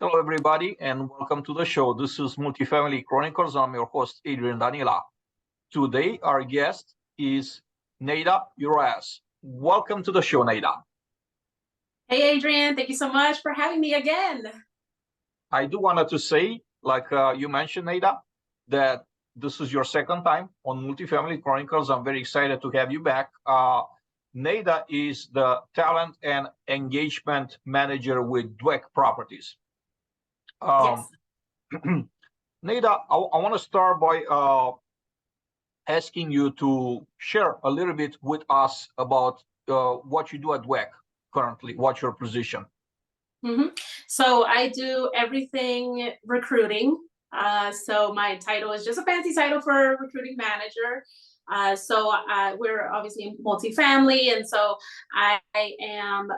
Hello, everybody, and welcome to the show. This is Multifamily Chronicles. I'm your host, Adrian Danila. Today, our guest is Neyda Urias. Welcome to the show, Neyda. Hey, Adrian, thank you so much for having me again. I do wanted to say, like you mentioned, Neyda, that this is your second time on Multifamily Chronicles. I'm very excited to have you back. Neyda is the talent and engagement manager with Dweck Properties. Yes. Neyda, I want to start by asking you to share a little bit with us about what you do at Dweck currently. What's your position? So I do everything recruiting. So my title is just a fancy title for recruiting manager. We're obviously in multifamily, and so I am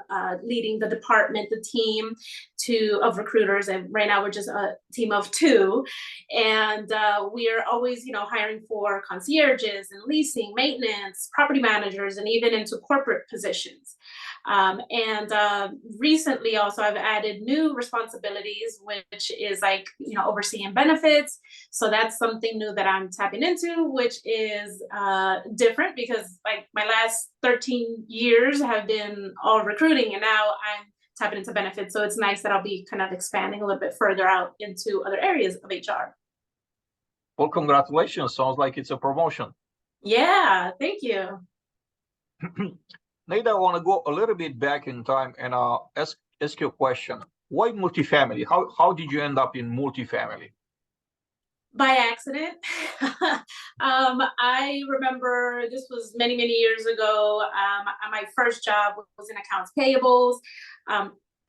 leading the department, the team of recruiters, and right now we're just a team of 2, and we are always, hiring for concierges and leasing, maintenance, property managers, and even into corporate positions. Recently also I've added new responsibilities, which is overseeing benefits. So that's something new that I'm tapping into, which is different because my last 13 years have been all recruiting, and now I'm tapping into benefits. So it's nice that I'll be kind of expanding a little bit further out into other areas of HR. Well, congratulations. Sounds like it's a promotion. Yeah, thank you. Neyda, I want to go a little bit back in time and ask you a question. Why multifamily? How did you end up in multifamily? By accident. I remember this was many, many years ago. My first job was in accounts payables.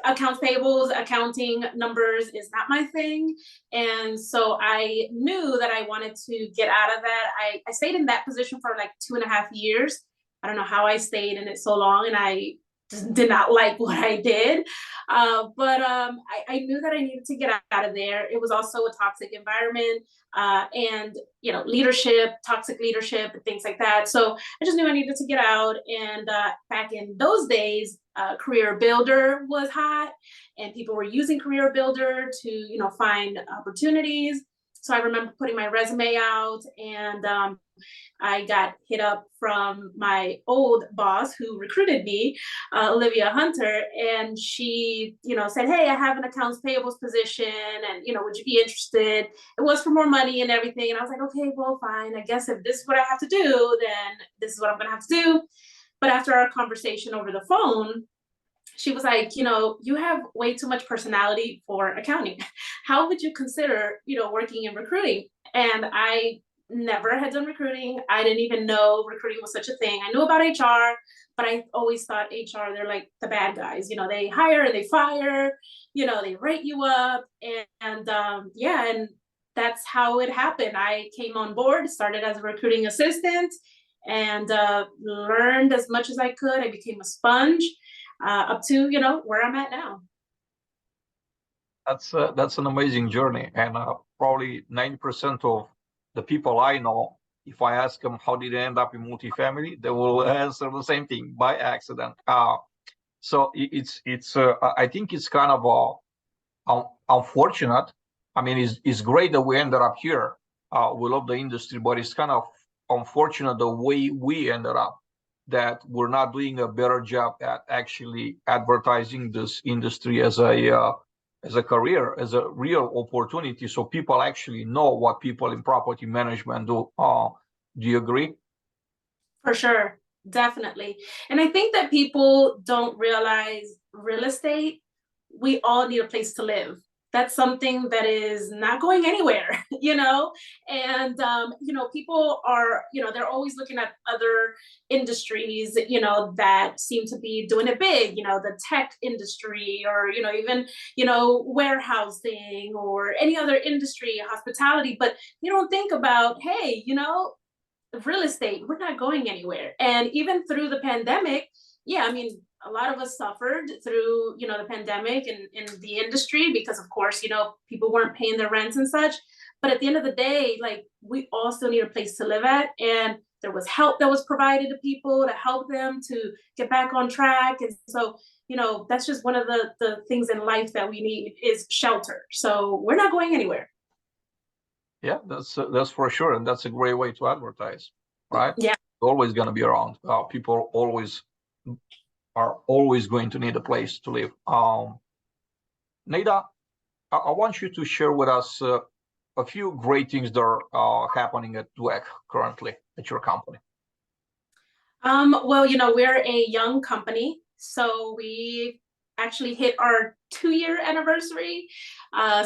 Accounting numbers is not my thing. And so I knew that I wanted to get out of that. I stayed in that position for like 2.5 years. I don't know how I stayed in it so long, and I just did not like what I did. I knew that I needed to get out of there. It was also a toxic environment, and toxic leadership, and things like that. So I just knew I needed to get out. And back in those days, Career Builder was hot, and people were using Career Builder to find opportunities. So I remember putting my resume out, and I got hit up from my old boss who recruited me, Olivia Hunter, and she, said, "Hey, I have an accounts payables position, and would you be interested?" It was for more money and everything, and I was like, "Okay, well, fine. I guess if this is what I have to do, then this is what I'm gonna have to do." But after our conversation over the phone, she was like, "You have way too much personality for accounting. How would you consider, working in recruiting?" And I never had done recruiting. I didn't even know recruiting was such a thing. I knew about HR, but I always thought HR, they're like the bad guys. They hire and they fire, they write you up. And that's how it happened. I came on board, started as a recruiting assistant, and learned as much as I could. I became a sponge, up to, where I'm at now. That's an amazing journey. And probably 90% of the people I know, if I ask them how did they end up in multifamily, they will answer the same thing: by accident. So I think it's kind of unfortunate. I mean, it's great that we ended up here. We love the industry, but it's kind of unfortunate the way we ended up, that we're not doing a better job at actually advertising this industry as a career, as a real opportunity, so people actually know what people in property management do. Do you agree? For sure, definitely. And I think that people don't realize real estate, we all need a place to live. That's something that is not going anywhere, and, people are, they're always looking at other industries, that seem to be doing it big, the tech industry, or, even, warehousing, or any other industry, hospitality, but you don't think about, hey, real estate, we're not going anywhere. And even through the pandemic, a lot of us suffered through, the pandemic and in the industry, because of course, people weren't paying their rents and such. But at the end of the day, we all still need a place to live at. And there was help that was provided to people to help them to get back on track. And so, that's just one of the things in life that we need is shelter. So we're not going anywhere. Yeah, that's for sure, and that's a great way to advertise, right? Yeah. Always going to be around. People are always going to need a place to live. Neyda, I want you to share with us a few great things that are happening at DWEC currently at your company. Well, we're a young company, so we actually hit our 2-year anniversary.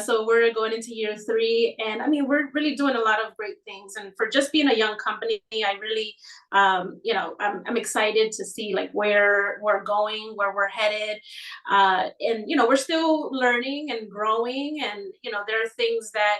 So we're going into year 3, and I mean, we're really doing a lot of great things. And for just being a young company, I really, I'm excited to see like where we're going, where we're headed. And, we're still learning and growing. And, there are things that,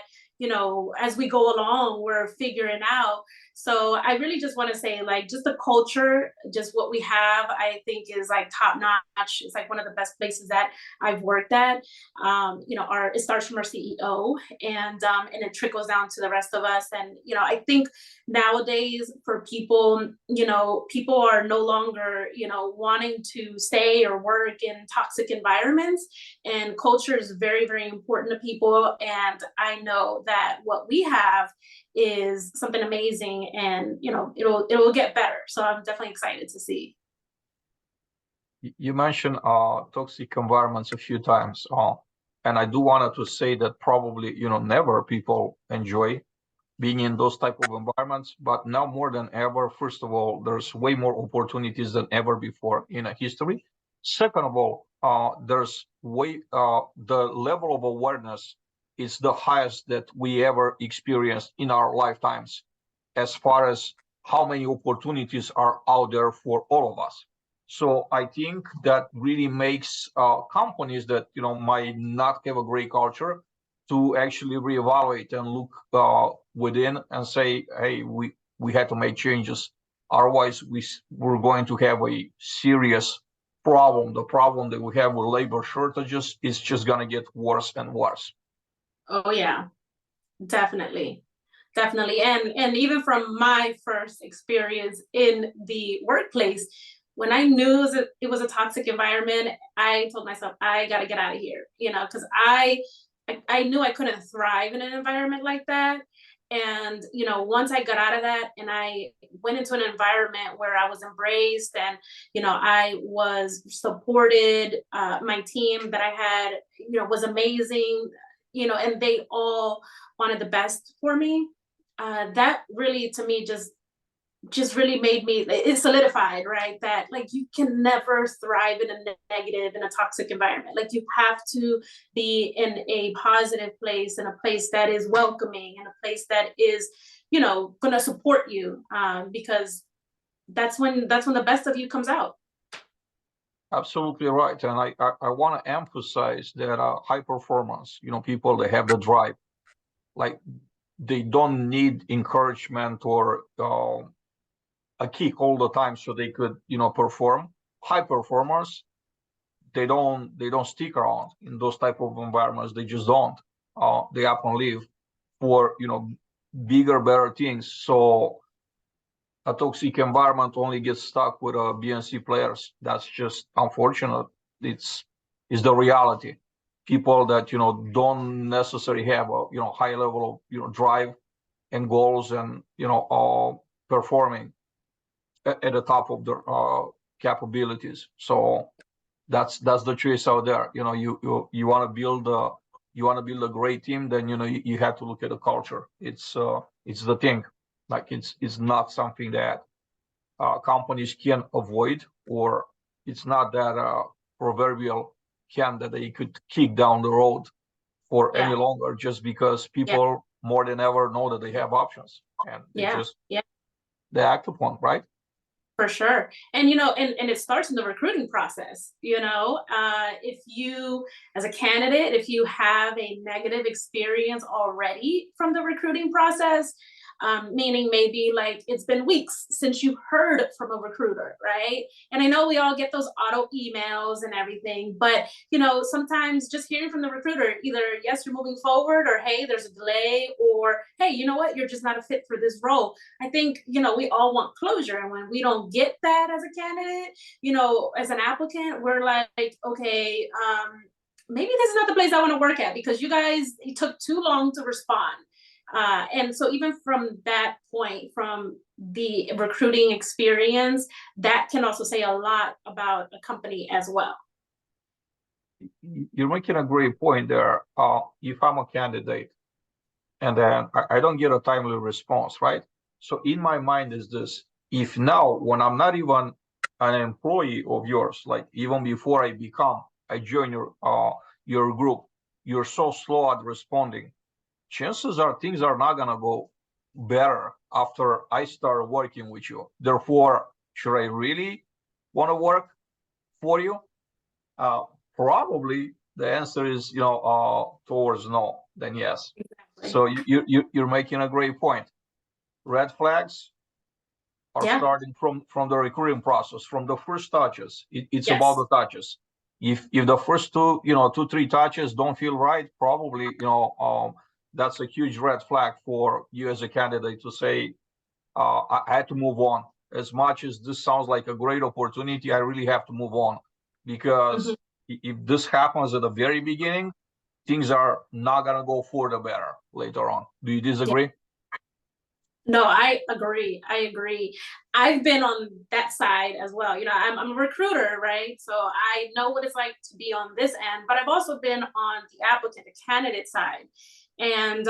as we go along, we're figuring out. So I really just want to say, like, just the culture, just what we have, I think is like top notch. It's like one of the best places that I've worked at. It starts from our CEO, and it trickles down to the rest of us. And I think nowadays for people, people are no longer wanting to stay or work in toxic environments, and culture is very, very important to people. And I know that what we have is something amazing, and it'll get better. So I'm definitely excited to see. You mentioned toxic environments a few times, and I do wanted to say that probably never people enjoy being in those type of environments, but now more than ever, first of all, there's way more opportunities than ever before in a history. Second of all, there's the level of awareness is the highest that we ever experienced in our lifetimes, as far as how many opportunities are out there for all of us. So I think that really makes companies that might not have a great culture to actually reevaluate and look within and say, hey, we had to make changes. Otherwise, we're going to have a serious problem. The problem that we have with labor shortages is just going to get worse and worse. Oh yeah, definitely. Definitely. And even from my first experience in the workplace, when I knew it was a toxic environment, I told myself, I got to get out of here, because I knew I couldn't thrive in an environment like that. And, once I got out of that and I went into an environment where I was embraced and, I was supported, my team that I had, was amazing, and they all wanted the best for me. That really, to me, just really made me, it solidified, right? That like you can never thrive in a negative, in a toxic environment. Like you have to be in a positive place, in a place that is welcoming, in a place that is, going to support you, because that's when the best of you comes out. Absolutely right. And I want to emphasize that high performance, people that have the drive, like they don't need encouragement or a kick all the time so they could perform. High performers, they don't stick around in those type of environments. They just don't. They up and leave for bigger, better things. So a toxic environment only gets stuck with BNC players. That's just unfortunate. It's the reality. People that don't necessarily have a high level of drive and goals and performing at the top of their capabilities. So that's the choice out there. You want to build a great team, then you have to look at the culture. It's the thing. Like it's not something that companies can avoid, or it's not that proverbial can that they could kick down the road for any longer, just because people more than ever know that they have options and they act upon, right? For sure. And, and it starts in the recruiting process. If you, as a candidate, if you have a negative experience already from the recruiting process, meaning maybe like it's been weeks since you heard from a recruiter, right? And I know we all get those auto emails and everything, but sometimes just hearing from the recruiter, either yes, you're moving forward, or hey, there's a delay, or hey, you know what, you're just not a fit for this role. I think we all want closure, and when we don't get that as a candidate, as an applicant, we're like, okay, maybe this is not the place I want to work at, because you guys, it took too long to respond. And so even from that point, from the recruiting experience, that can also say a lot about a company as well. You're making a great point there. If I'm a candidate and then I don't get a timely response, right? So in my mind is this: if now, when I'm not even an employee of yours, like even before I join your group, you're so slow at responding, chances are things are not gonna go better after I start working with you. Therefore, should I really want to work for you? Probably the answer is towards no, then yes. Exactly. So you're making a great point. Red flags are starting from the recruiting process, from the first touches. It's about the touches. If the first two, 2-3 touches don't feel right, probably that's a huge red flag for you as a candidate to say, I had to move on. As much as this sounds like a great opportunity, I really have to move on, because if this happens at the very beginning, things are not gonna go for the better later on. Do you disagree? No, I agree. I've been on that side as well. I'm a recruiter, right? So I know what it's like to be on this end, but I've also been on the applicant, the candidate side. And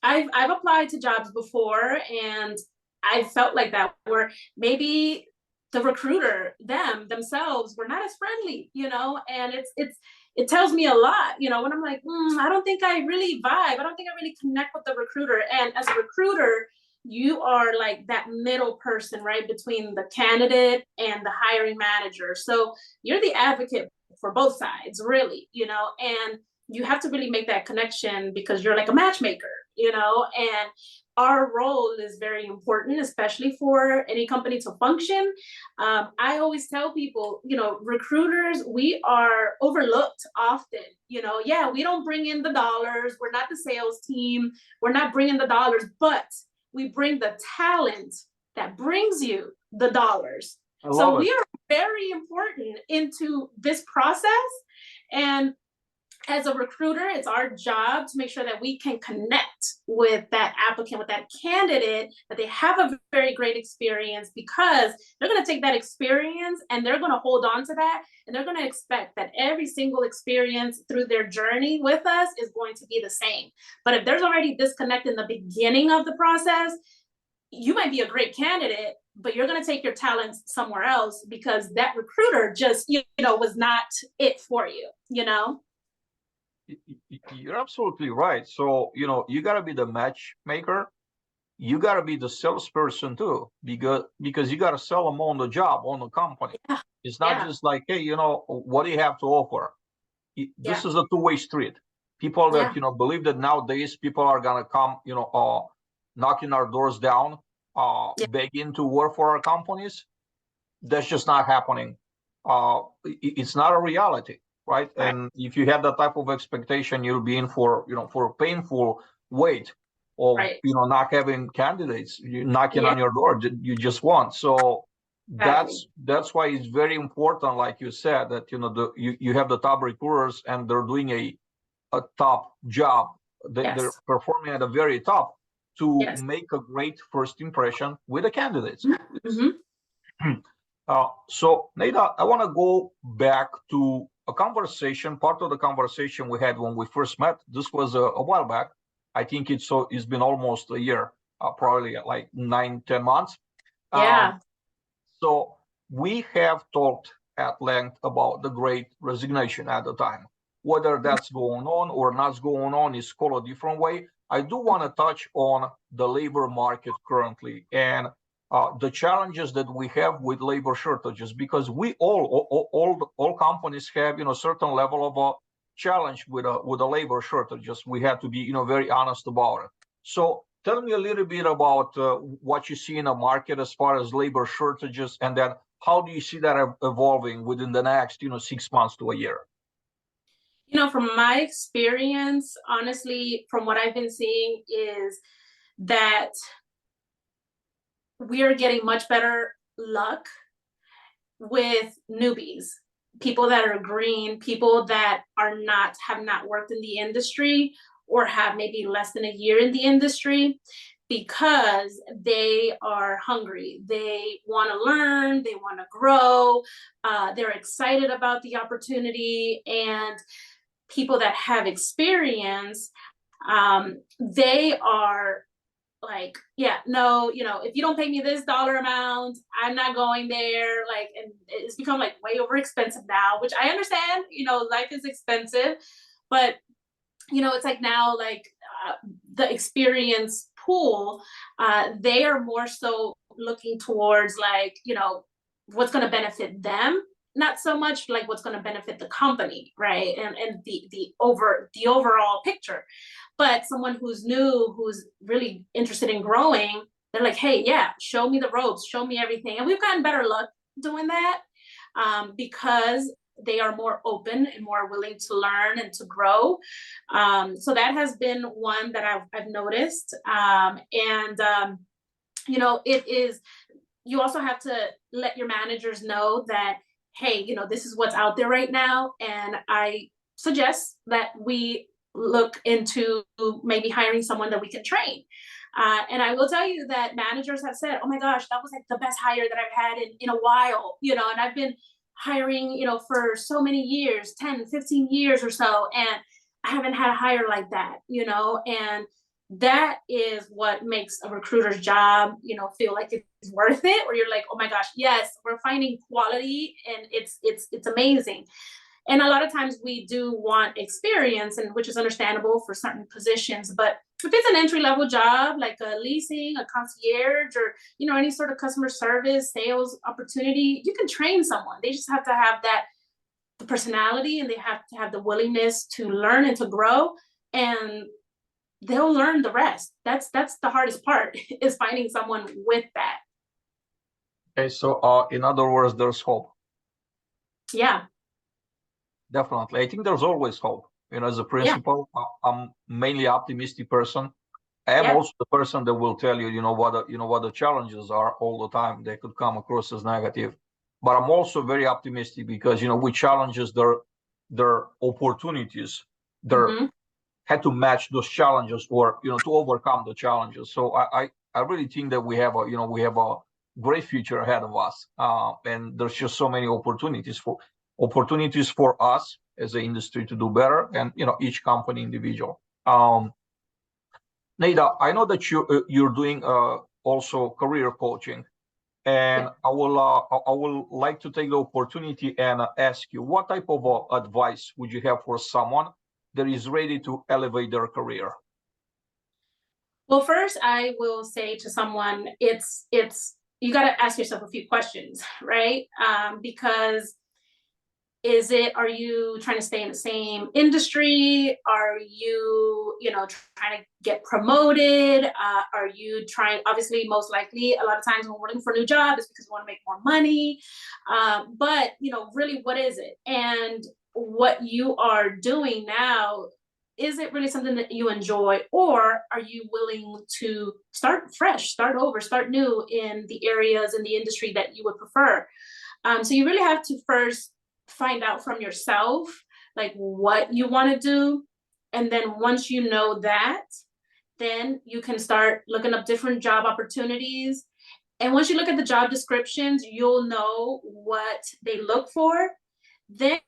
I've applied to jobs before, and I felt like that, where maybe the recruiter, themselves were not as friendly, and it tells me a lot, when I'm like, I don't think I really vibe. I don't think I really connect with the recruiter. And as a recruiter, you are like that middle person, right, between the candidate and the hiring manager. So you're the advocate for both sides, really, and you have to really make that connection, because you're like a matchmaker, and our role is very important, especially for any company to function. I always tell people, recruiters, we are overlooked often. Yeah, we don't bring in the dollars. We're not the sales team. We're not bringing the dollars, but we bring the talent that brings you the dollars. So we are very important into this process. And as a recruiter, it's our job to make sure that we can connect with that applicant, with that candidate, that they have a very great experience, because they're going to take that experience and they're going to hold on to that. And they're going to expect that every single experience through their journey with us is going to be the same. But if there's already disconnect in the beginning of the process, you might be a great candidate, but you're going to take your talents somewhere else, because that recruiter just, was not it for you, You're absolutely right. So, you got to be the matchmaker. You got to be the salesperson too, because you got to sell them on the job, on the company. It's not just like, hey, what do you have to offer? This is a two-way street. People that, believe that nowadays people are going to come, knocking our doors down, begging to work for our companies. That's just not happening. It's not a reality. Right. And if you have that type of expectation, you'll be in for a painful wait of, not having candidates knocking on your door that you just want. So that's why it's very important, like you said, that, you have the top recruiters and they're doing a top job. They're performing at the very top to make a great first impression with the candidates. So Neyda, I want to go back to a conversation, part of the conversation we had when we first met. This was a while back. I think it's been almost a year, probably like 9-10 months. So we have talked at length about the Great Resignation at the time. Whether that's going on or not going on is called a different way. I do want to touch on the labor market currently and the challenges that we have with labor shortages, because we all companies have a certain level of challenge with the labor shortages. We have to be very honest about it. So tell me a little bit about what you see in the market as far as labor shortages, and then how do you see that evolving within the next, 6 months to a year? From my experience, honestly, from what I've been seeing is that we are getting much better luck with newbies, people that are green, people that have not worked in the industry or have maybe less than a year in the industry, because they are hungry. They want to learn, they want to grow, they're excited about the opportunity. And people that have experience, they are like, yeah, no, if you don't pay me this dollar amount, I'm not going there. Like, and it's become like way over expensive now, which I understand, life is expensive, but it's like now, like the experience pool, they are more so looking towards like, what's going to benefit them, not so much like what's going to benefit the company, right? And the overall picture. But someone who's new, who's really interested in growing, they're like, hey, yeah, show me the ropes, show me everything. And we've gotten better luck doing that, because they are more open and more willing to learn and to grow. So that has been one that I've noticed. It is, you also have to let your managers know that, hey, this is what's out there right now. And I suggest that we look into maybe hiring someone that we can train. And I will tell you that managers have said, oh my gosh, that was like the best hire that I've had in a while, and I've been hiring, for so many years, 10, 15 years or so. And I haven't had a hire like that, and that is what makes a recruiter's job, feel like it's worth it, or you're like, oh my gosh, yes, we're finding quality and it's amazing. And a lot of times we do want experience, and which is understandable for certain positions. But if it's an entry-level job, like a leasing, a concierge, or any sort of customer service, sales opportunity, you can train someone. They just have to have that personality, and they have to have the willingness to learn and to grow, and they'll learn the rest. That's the hardest part, is finding someone with that. Okay, so in other words, there's hope. Yeah. Definitely. I think there's always hope. As a principal, I'm mainly optimistic person. I am also the person that will tell you, what the challenges are all the time. They could come across as negative, but I'm also very optimistic because, with challenges, their opportunities, had to match those challenges, or, to overcome the challenges. So I really think that we have a great future ahead of us. And there's just so many opportunities for us as an industry to do better, and each company individual. Neyda, I know that you're doing also career coaching, and I will like to take the opportunity and ask you, what type of advice would you have for someone that is ready to elevate their career? Well, first, I will say to someone, it's you got to ask yourself a few questions, right? Because are you trying to stay in the same industry? Are you, trying to get promoted? Are you trying, obviously, most likely, a lot of times when we're looking for a new job, it's because we want to make more money. But, really, what is it? And what you are doing now, is it really something that you enjoy? Or are you willing to start fresh, start over, start new in the areas in the industry that you would prefer? So you really have to first find out from yourself, like what you want to do. And then once you know that, then you can start looking up different job opportunities. And once you look at the job descriptions, you'll know what they look for. Then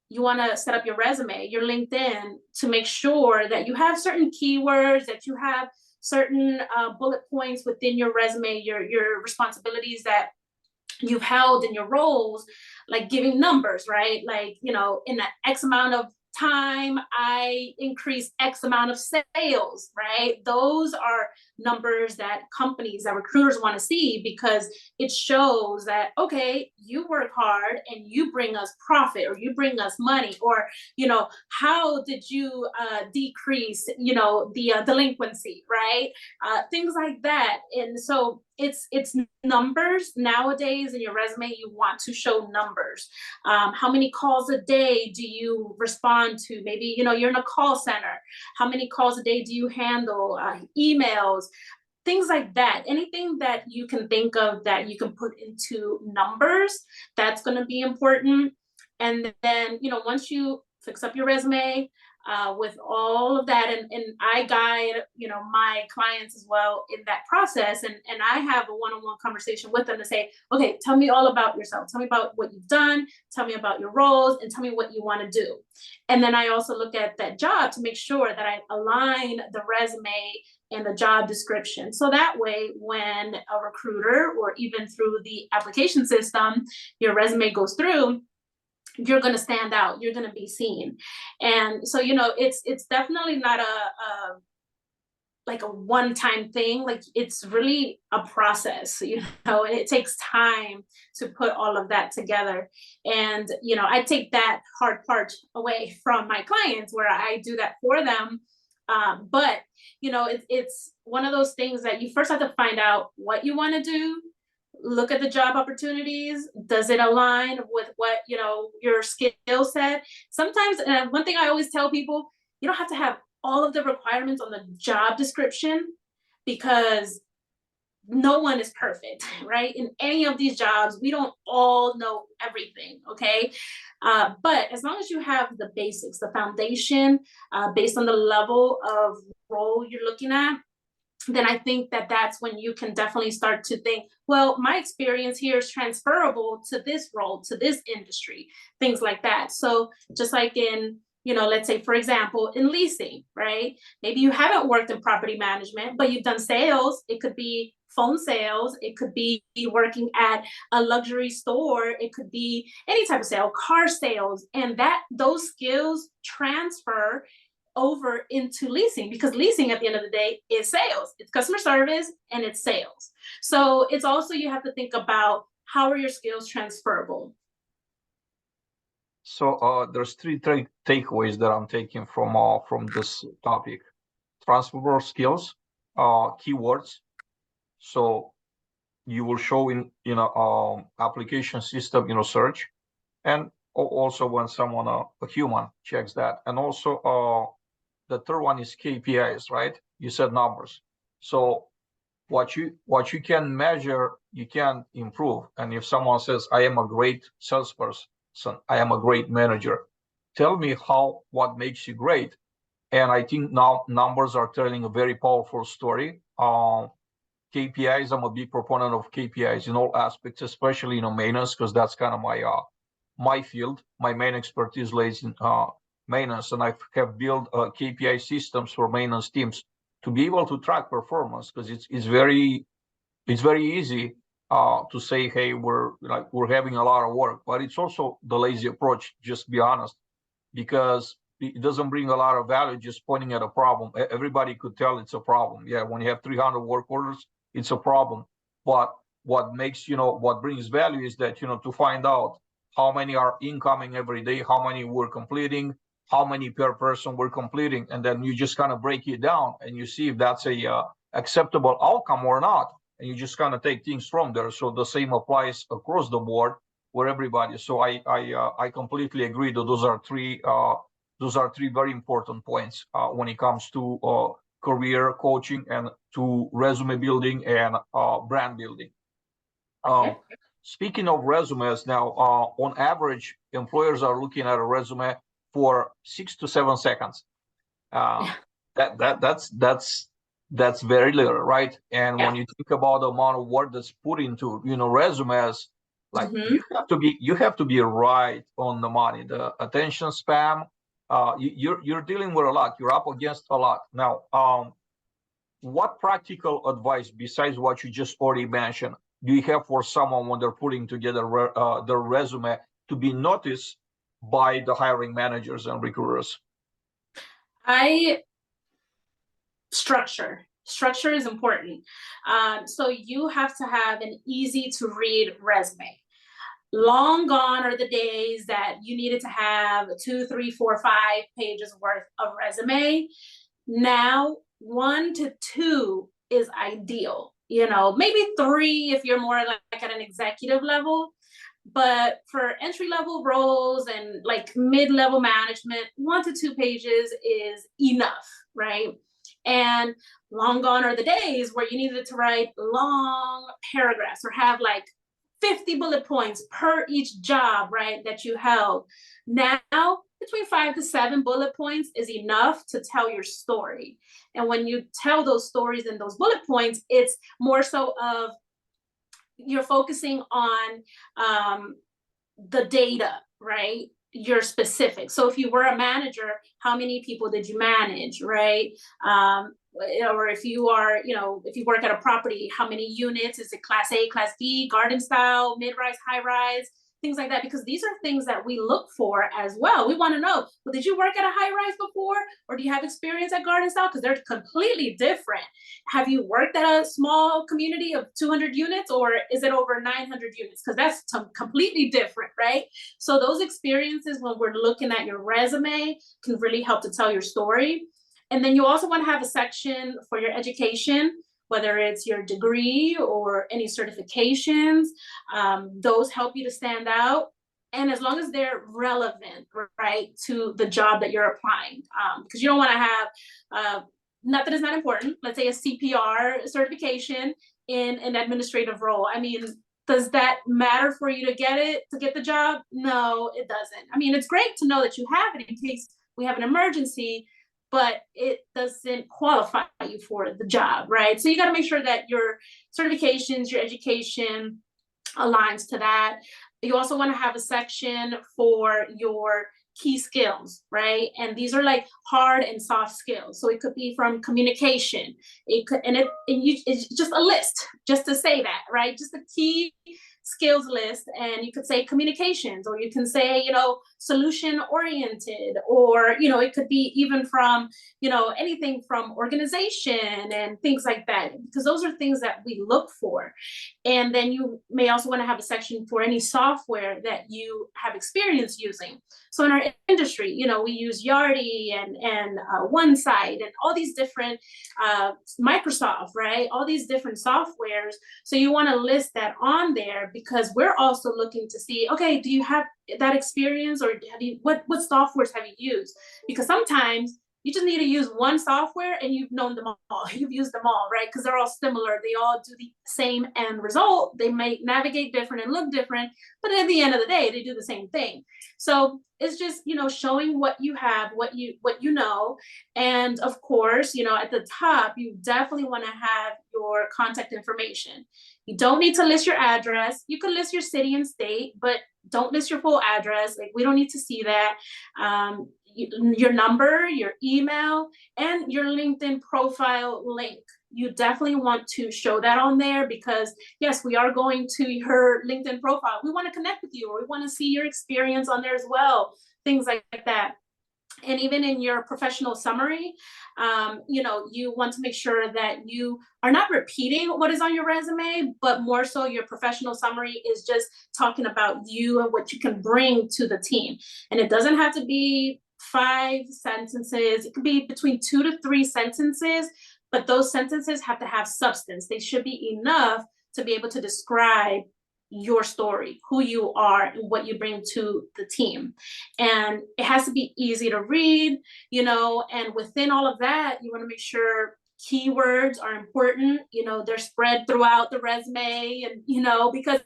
you want to set up your resume, your LinkedIn, to make sure that you have certain keywords, that you have certain bullet points within your resume, your responsibilities that you've held in your roles, like giving numbers, right? Like, in an X amount of time, I increased X amount of sales, right? Those are numbers that companies, that recruiters want to see, because it shows that, okay, you work hard and you bring us profit, or you bring us money, or, how did you decrease, the delinquency, right? Things like that. And so it's numbers nowadays in your resume. You want to show numbers. How many calls a day do you respond to? Maybe, you're in a call center. How many calls a day do you handle? Emails, things like that. Anything that you can think of that you can put into numbers, that's going to be important. And then, once you fix up your resume, with all of that, and I guide, my clients as well in that process, and I have a one-on-one conversation with them to say, okay, tell me all about yourself, tell me about what you've done, tell me about your roles, and tell me what you want to do. And then I also look at that job to make sure that I align the resume and the job description, so that way when a recruiter, or even through the application system, your resume goes through, you're going to stand out, you're going to be seen. And so, it's definitely not like a one-time thing. Like, it's really a process, and it takes time to put all of that together. And, I take that hard part away from my clients, where I do that for them. But, it's one of those things that you first have to find out what you want to do. Look at the job opportunities. Does it align with what, your skill set? Sometimes, and one thing I always tell people, you don't have to have all of the requirements on the job description, because no one is perfect, right? In any of these jobs, we don't all know everything, okay? But as long as you have the basics, the foundation, based on the level of role you're looking at, then I think that that's when you can definitely start to think, well, my experience here is transferable to this role, to this industry, things like that. So just like in, let's say, for example, in leasing, right? Maybe you haven't worked in property management, but you've done sales. It could be phone sales. It could be working at a luxury store. It could be any type of sale, car sales. And those skills transfer over into leasing, because leasing at the end of the day is sales. It's customer service and it's sales. So it's also, you have to think about, how are your skills transferable? So there's three takeaways that I'm taking from this topic: transferable skills, keywords. So you will show in application system, search, and also when someone, a human, checks that. And also the third one is KPIs, right? You said numbers. So what you can measure, you can improve. And if someone says, I am a great salesperson, I am a great manager, tell me what makes you great. And I think now numbers are telling a very powerful story. KPIs, I'm a big proponent of KPIs in all aspects, especially maintenance, because that's kind of my field. My main expertise lays in maintenance, and I have built KPI systems for maintenance teams to be able to track performance, because it's very easy to say, hey, we're having a lot of work, but it's also the lazy approach, just to be honest, because it doesn't bring a lot of value just pointing at a problem. Everybody could tell it's a problem. Yeah, when you have 300 work orders, it's a problem. But what brings value is that, to find out how many are incoming every day, how many we're completing, how many per person we're completing, and then you just kind of break it down and you see if that's a acceptable outcome or not, and you just kind of take things from there. So the same applies across the board for everybody. So I completely agree that those are three very important points when it comes to career coaching and to resume building and brand building. Speaking of resumes now, on average, employers are looking at a resume for 6 to 7 seconds. That's very little, right? And when you think about the amount of work that's put into resumes, like you have to be right on the money. The attention span, you're dealing with a lot. You're up against a lot. Now, what practical advice besides what you just already mentioned do you have for someone when they're putting together their resume to be noticed by the hiring managers and recruiters? Structure is important. So you have to have an easy to read resume. Long gone are the days that you needed to have 2, 3, 4, 5 pages worth of resume. Now 1 to 2 is ideal. Maybe 3 if you're more like at an executive level. But for entry-level roles and like mid-level management, 1 to 2 pages is enough, right? And long gone are the days where you needed to write long paragraphs or have like 50 bullet points per each job, right, that you held. Now, between 5 to 7 bullet points is enough to tell your story. And when you tell those stories in those bullet points, it's more so of you're focusing on the data, right? You're specific. So if you were a manager, how many people did you manage, right? Or if you are, if you work at a property, how many units? Is it class A, class B, garden style, mid-rise, high-rise, things like that? Because these are things that we look for as well. We want to know, well, did you work at a high-rise before? Or do you have experience at garden style? Because they're completely different. Have you worked at a small community of 200 units, or is it over 900 units? Because that's completely different, right? So those experiences, when we're looking at your resume, can really help to tell your story. And then you also want to have a section for your education, whether it's your degree or any certifications. Those help you to stand out. And as long as they're relevant, right, to the job that you're applying, because you don't want to have, not that it's not important, let's say a CPR certification in an administrative role. I mean, does that matter for you to get the job? No, it doesn't. I mean, it's great to know that you have it in case we have an emergency, but it doesn't qualify you for the job, right? So you got to make sure that your certifications, your education aligns to that. You also want to have a section for your key skills, right? And these are like hard and soft skills. So it could be from communication. It's just a list, just to say that, right? Just a key skills list. And you could say communications, or you can say, solution oriented, or, it could be even from, anything from organization and things like that, because those are things that we look for. And then you may also want to have a section for any software that you have experience using. So in our industry, we use Yardi and OneSite and all these different Microsoft, right? All these different softwares. So you want to list that on there, because we're also looking to see, okay, do you have that experience, or what softwares have you used? Because sometimes you just need to use one software and you've known them all. You've used them all, right? Because they're all similar. They all do the same end result. They may navigate different and look different, but at the end of the day, they do the same thing. So it's just, showing what you have, what you know. And of course, at the top, you definitely want to have your contact information. You don't need to list your address. You could list your city and state, but don't list your full address. Like, we don't need to see that. Your number, your email, and your LinkedIn profile link. You definitely want to show that on there, because yes, we are going to your LinkedIn profile. We want to connect with you, or we want to see your experience on there as well, things like that. And even in your professional summary, you want to make sure that you are not repeating what is on your resume, but more so your professional summary is just talking about you and what you can bring to the team. And it doesn't have to be 5 sentences. It could be between 2 to 3 sentences, but those sentences have to have substance. They should be enough to be able to describe your story, who you are, and what you bring to the team. And it has to be easy to read, and within all of that, you want to make sure keywords are important. They're spread throughout the resume, and, because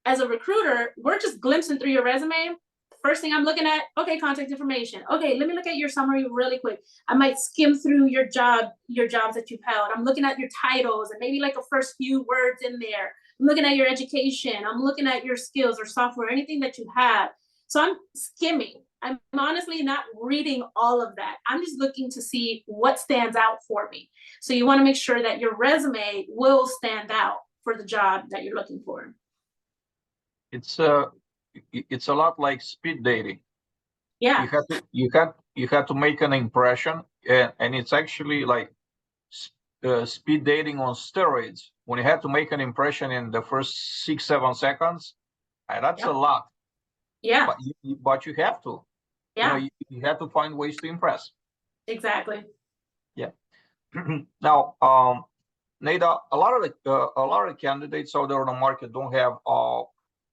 as a recruiter, we're just glimpsing through your resume. First thing I'm looking at, okay, contact information. Okay, let me look at your summary really quick. I might skim through your jobs that you've held. I'm looking at your titles and maybe like a first few words in there. I'm looking at your education. I'm looking at your skills or software, anything that you have. So I'm skimming. I'm honestly not reading all of that. I'm just looking to see what stands out for me. So you want to make sure that your resume will stand out for the job that you're looking for. It's it's a lot like speed dating. Yeah. You had to make an impression, and it's actually like speed dating on steroids. When you have to make an impression in the first 6-7 seconds, that's a lot. Yeah. But you have to. Yeah. You have to find ways to impress. Exactly. Yeah. Now, Neyda, a lot of the candidates out there on the market don't have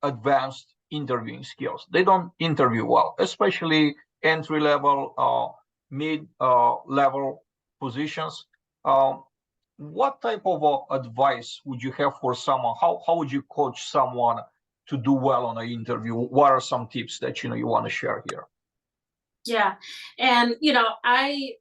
advanced interviewing skills. They don't interview well, especially entry level, mid level positions. What type of advice would you have for someone? How would you coach someone to do well on an interview? What are some tips that you want to share here? Yeah, and I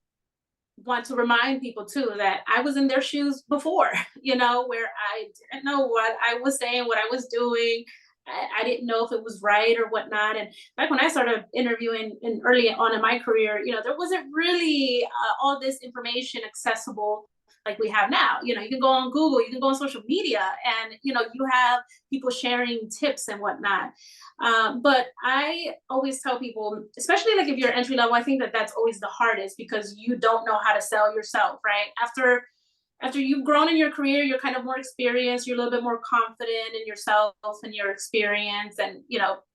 want to remind people too that I was in their shoes before, where I didn't know what I was saying, what I was doing. I didn't know if it was right or whatnot. And back when I started interviewing in early on in my career, there wasn't really all this information accessible like we have now. You can go on Google, you can go on social media, and you have people sharing tips and whatnot. But I always tell people, especially like if you're entry level, I think that that's always the hardest because you don't know how to sell yourself, right? After you've grown in your career, you're kind of more experienced, you're a little bit more confident in yourself and your experience. And,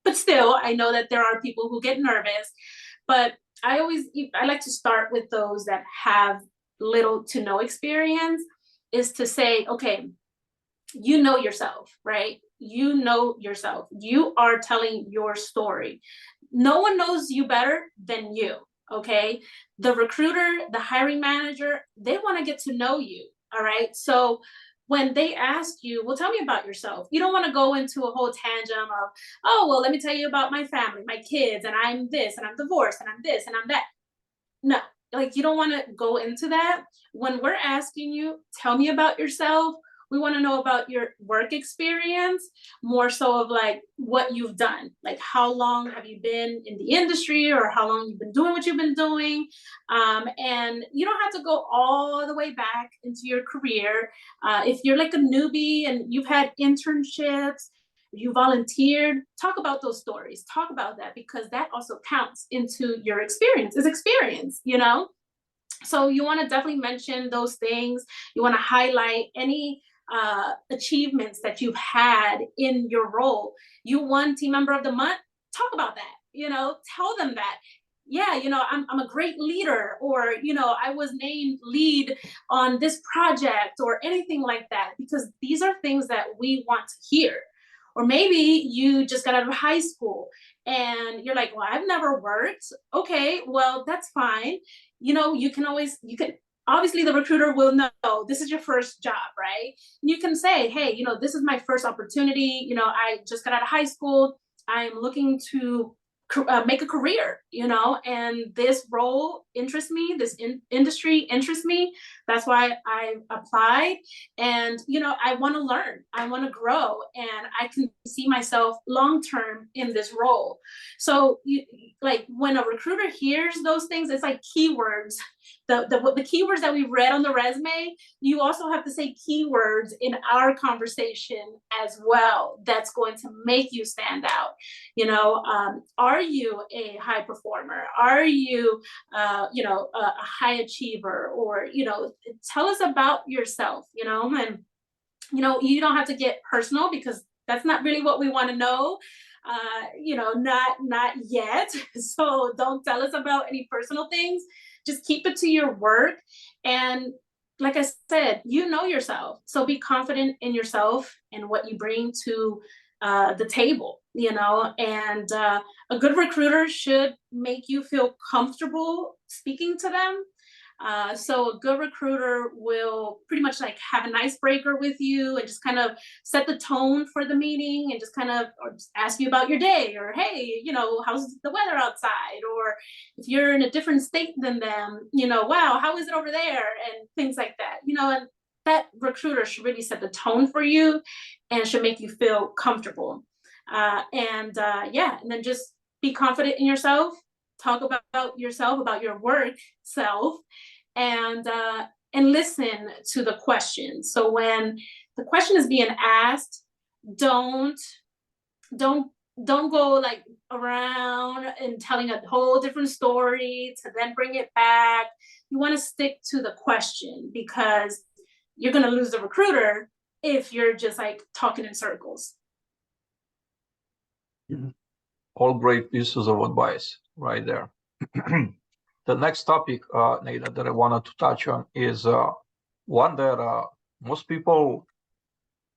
but still, I know that there are people who get nervous, but I like to start with those that have little to no experience, is to say, okay, you know yourself, right? You know yourself. You are telling your story. No one knows you better than you, okay? The recruiter, the hiring manager, they want to get to know you, all right? So when they ask you, well, tell me about yourself, you don't want to go into a whole tangent of, oh, well, let me tell you about my family, my kids, and I'm this, and I'm divorced, and I'm this, and I'm that. No, like you don't want to go into that. When we're asking you, tell me about yourself, we want to know about your work experience, more so of like what you've done. Like how long have you been in the industry, or how long you've been doing what you've been doing. And you don't have to go all the way back into your career. If you're like a newbie and you've had internships, you volunteered, talk about those stories, talk about that, because that also counts into your experience. Is experience, So you want to definitely mention those things. You want to highlight any achievements that you've had in your role. You won Team Member of the Month, talk about that, tell them that. Yeah, I'm a great leader, or, I was named lead on this project, or anything like that, because these are things that we want to hear. Or maybe you just got out of high school and you're like, well, I've never worked. Okay, well, that's fine. You can obviously the recruiter will know this is your first job, right? And you can say, hey, this is my first opportunity. I just got out of high school. I'm looking to make a career, and this role interests me, this industry interests me. That's why I applied. And, I want to learn, I want to grow, and I can see myself long-term in this role. So like when a recruiter hears those things, it's like keywords. The keywords that we read on the resume, you also have to say keywords in our conversation as well. That's going to make you stand out. Are you a high performer? Are you, a high achiever? Or, tell us about yourself, and, you don't have to get personal, because that's not really what we want to know. Not yet. So don't tell us about any personal things. Just keep it to your work. And like I said, you know yourself. So be confident in yourself and what you bring to the table, and a good recruiter should make you feel comfortable speaking to them. So a good recruiter will pretty much like have an icebreaker with you and just kind of set the tone for the meeting, and just kind of or just ask you about your day, or, hey, how's the weather outside? Or if you're in a different state than them, wow, how is it over there? And things like that, and that recruiter should really set the tone for you and should make you feel comfortable. And then just be confident in yourself. Talk about yourself, about your work self, and listen to the question. So when the question is being asked, don't don't go like around and telling a whole different story to then bring it back. You want to stick to the question, because you're going to lose the recruiter if you're just like talking in circles. All great pieces of advice right there. The next topic, Neyda, that I wanted to touch on is one that most people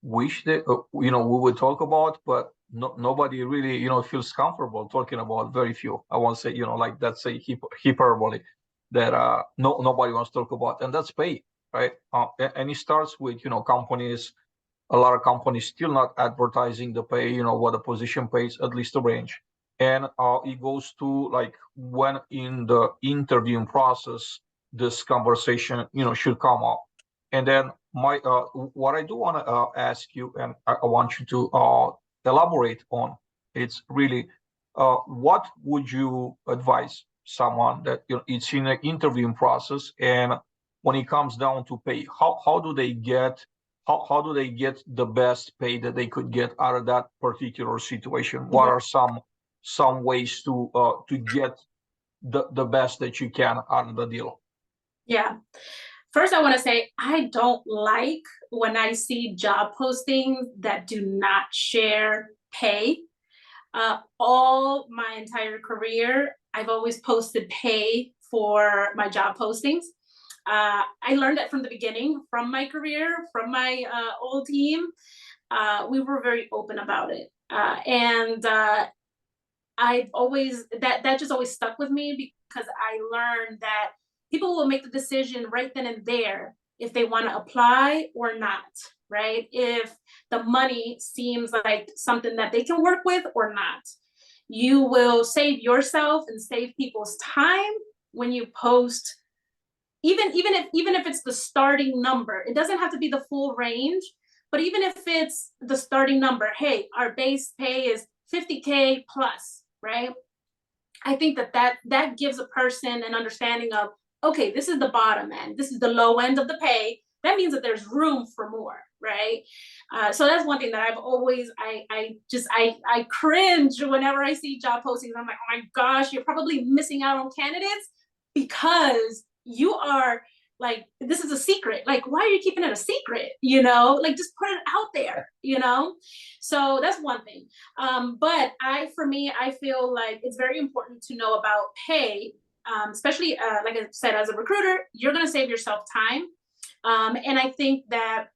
wish that we would talk about, but nobody really feels comfortable talking about. Very few. I won't say like that's a hyperbole that nobody wants to talk about, and that's pay, right? And it starts with companies. A lot of companies still not advertising the pay, what the position pays, at least the range. And it goes to like when in the interviewing process, this conversation, should come up. And then what I do want to ask you, and I want you to elaborate on, it's really what would you advise someone that it's in an interviewing process, and when it comes down to pay, how do they get the best pay that they could get out of that particular situation? What are some ways to get the best that you can out of the deal? Yeah. First, I want to say I don't like when I see job postings that do not share pay. All my entire career, I've always posted pay for my job postings. I learned that from the beginning, from my career, from my old team. We were very open about it. And I've always, that just always stuck with me, because I learned that people will make the decision right then and there if they want to apply or not, right? If the money seems like something that they can work with or not. You will save yourself and save people's time when you post, even if it's the starting number. It doesn't have to be the full range, but even if it's the starting number, hey, our base pay is 50K plus, right? I think that gives a person an understanding of, okay, this is the bottom end, this is the low end of the pay. That means that there's room for more, right? So that's one thing that I've always, I cringe whenever I see job postings. I'm like, oh my gosh, you're probably missing out on candidates because you are like, this is a secret. Like, why are you keeping it a secret? Like, just put it out there, So that's one thing. But for me, I feel like it's very important to know about pay, especially like I said, as a recruiter, you're going to save yourself time. And I think that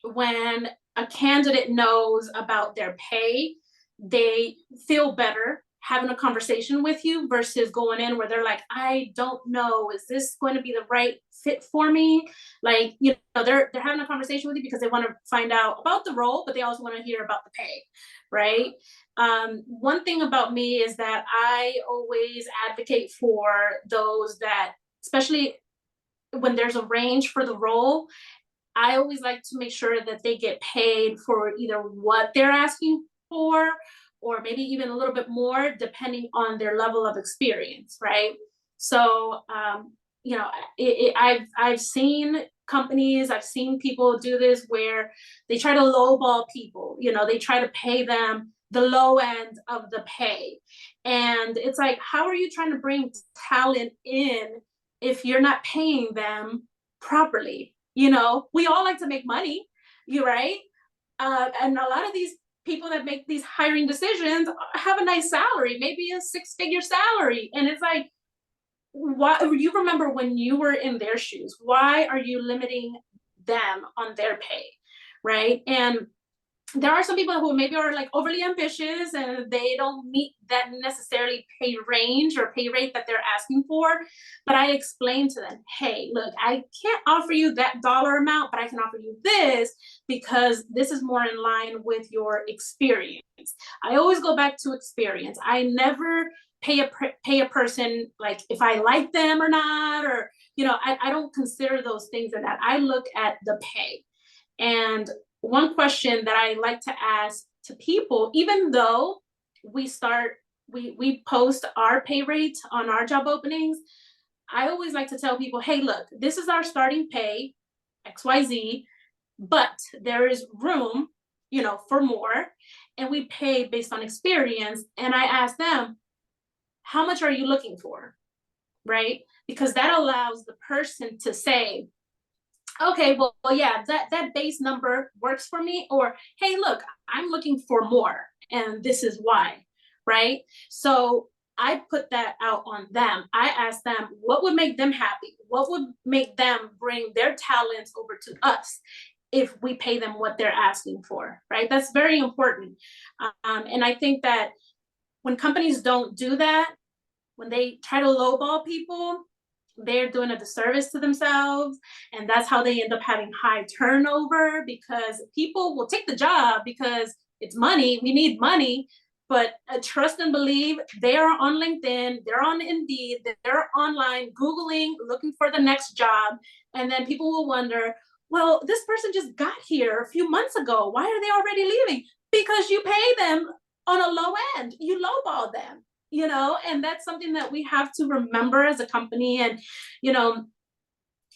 when a candidate knows about their pay, they feel better having a conversation with you versus going in where they're like, I don't know, is this going to be the right fit for me? Like, they're having a conversation with you because they want to find out about the role, but they also want to hear about the pay, right? One thing about me is that I always advocate for those that, especially when there's a range for the role, I always like to make sure that they get paid for either what they're asking for, or maybe even a little bit more depending on their level of experience, right? So, I've seen companies, I've seen people do this where they try to lowball people, they try to pay them the low end of the pay. And it's like, how are you trying to bring talent in if you're not paying them properly? We all like to make money, right? And a lot of these people that make these hiring decisions have a nice salary, maybe a 6-figure salary. And it's like, why, you remember when you were in their shoes, why are you limiting them on their pay, right? And there are some people who maybe are like overly ambitious and they don't meet that necessarily pay range or pay rate that they're asking for. But I explain to them, hey, look, I can't offer you that dollar amount, but I can offer you this because this is more in line with your experience. I always go back to experience. I never pay a person like if I like them or not, or, I don't consider those things in that. I look at the pay. And one question that I like to ask to people, even though we post our pay rate on our job openings, I always like to tell people, hey, look, this is our starting pay, XYZ, but there is room for more, and we pay based on experience. And I ask them, how much are you looking for? Right? Because that allows the person to say, okay, well, yeah, that base number works for me. Or, hey, look, I'm looking for more, and this is why, right? So I put that out on them. I ask them what would make them happy, what would make them bring their talents over to us if we pay them what they're asking for, right? That's very important. And I think that when companies don't do that, when they try to lowball people, they're doing a disservice to themselves. And that's how they end up having high turnover, because people will take the job because it's money. We need money. But trust and believe, they are on LinkedIn, they're on Indeed, they're online, Googling, looking for the next job. And then people will wonder, well, this person just got here a few months ago. Why are they already leaving? Because you pay them on a low end. You lowball them. And that's something that we have to remember as a company. And,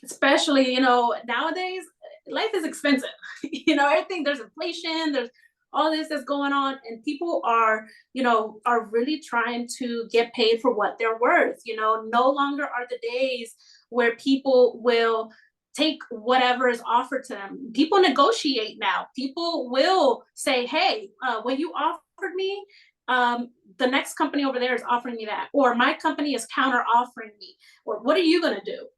especially, nowadays, life is expensive. Everything, there's inflation, there's all this that's going on, and people are really trying to get paid for what they're worth. No longer are the days where people will take whatever is offered to them. People negotiate now. People will say, hey, what you offered me, the next company over there is offering me that, or my company is counter offering me, or what are you going to do?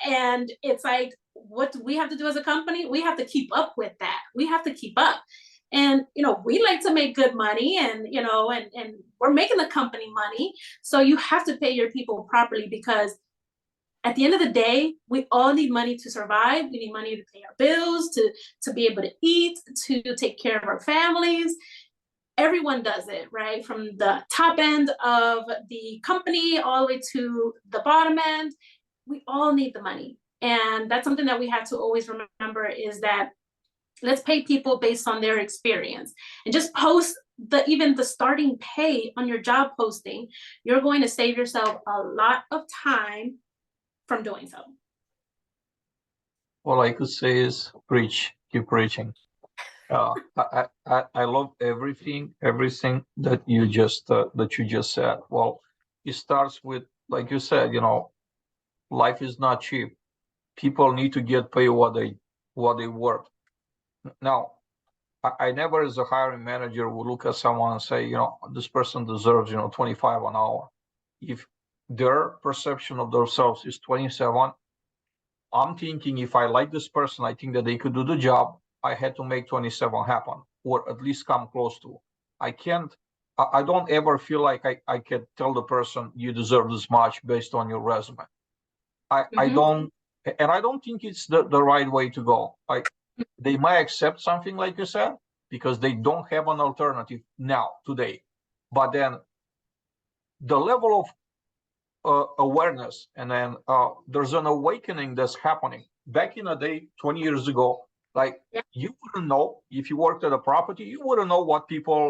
And it's like, what do we have to do as a company? We have to keep up with that. We have to keep up. And, we like to make good money, and, and we're making the company money. So you have to pay your people properly, because at the end of the day, we all need money to survive. We need money to pay our bills, to be able to eat, to take care of our families. Everyone does it, right? From the top end of the company all the way to the bottom end, we all need the money. And that's something that we have to always remember, is that let's pay people based on their experience, and just post even the starting pay on your job posting. You're going to save yourself a lot of time from doing so. All I could say is preach, keep preaching. I love everything that you just said. Well, it starts with, like you said, life is not cheap. People need to get paid what they worth. Now, I never, as a hiring manager, would look at someone and say, this person deserves, 25 an hour. If their perception of themselves is 27, I'm thinking, if I like this person, I think that they could do the job, I had to make 27 happen, or at least come close to. I don't ever feel like I can tell the person, you deserve this much based on your resume. I don't think it's the right way to go. They might accept something like you said, because they don't have an alternative today. But then the level of awareness, and then there's an awakening that's happening. Back in the day, 20 years ago, you wouldn't know, if you worked at a property, you wouldn't know what people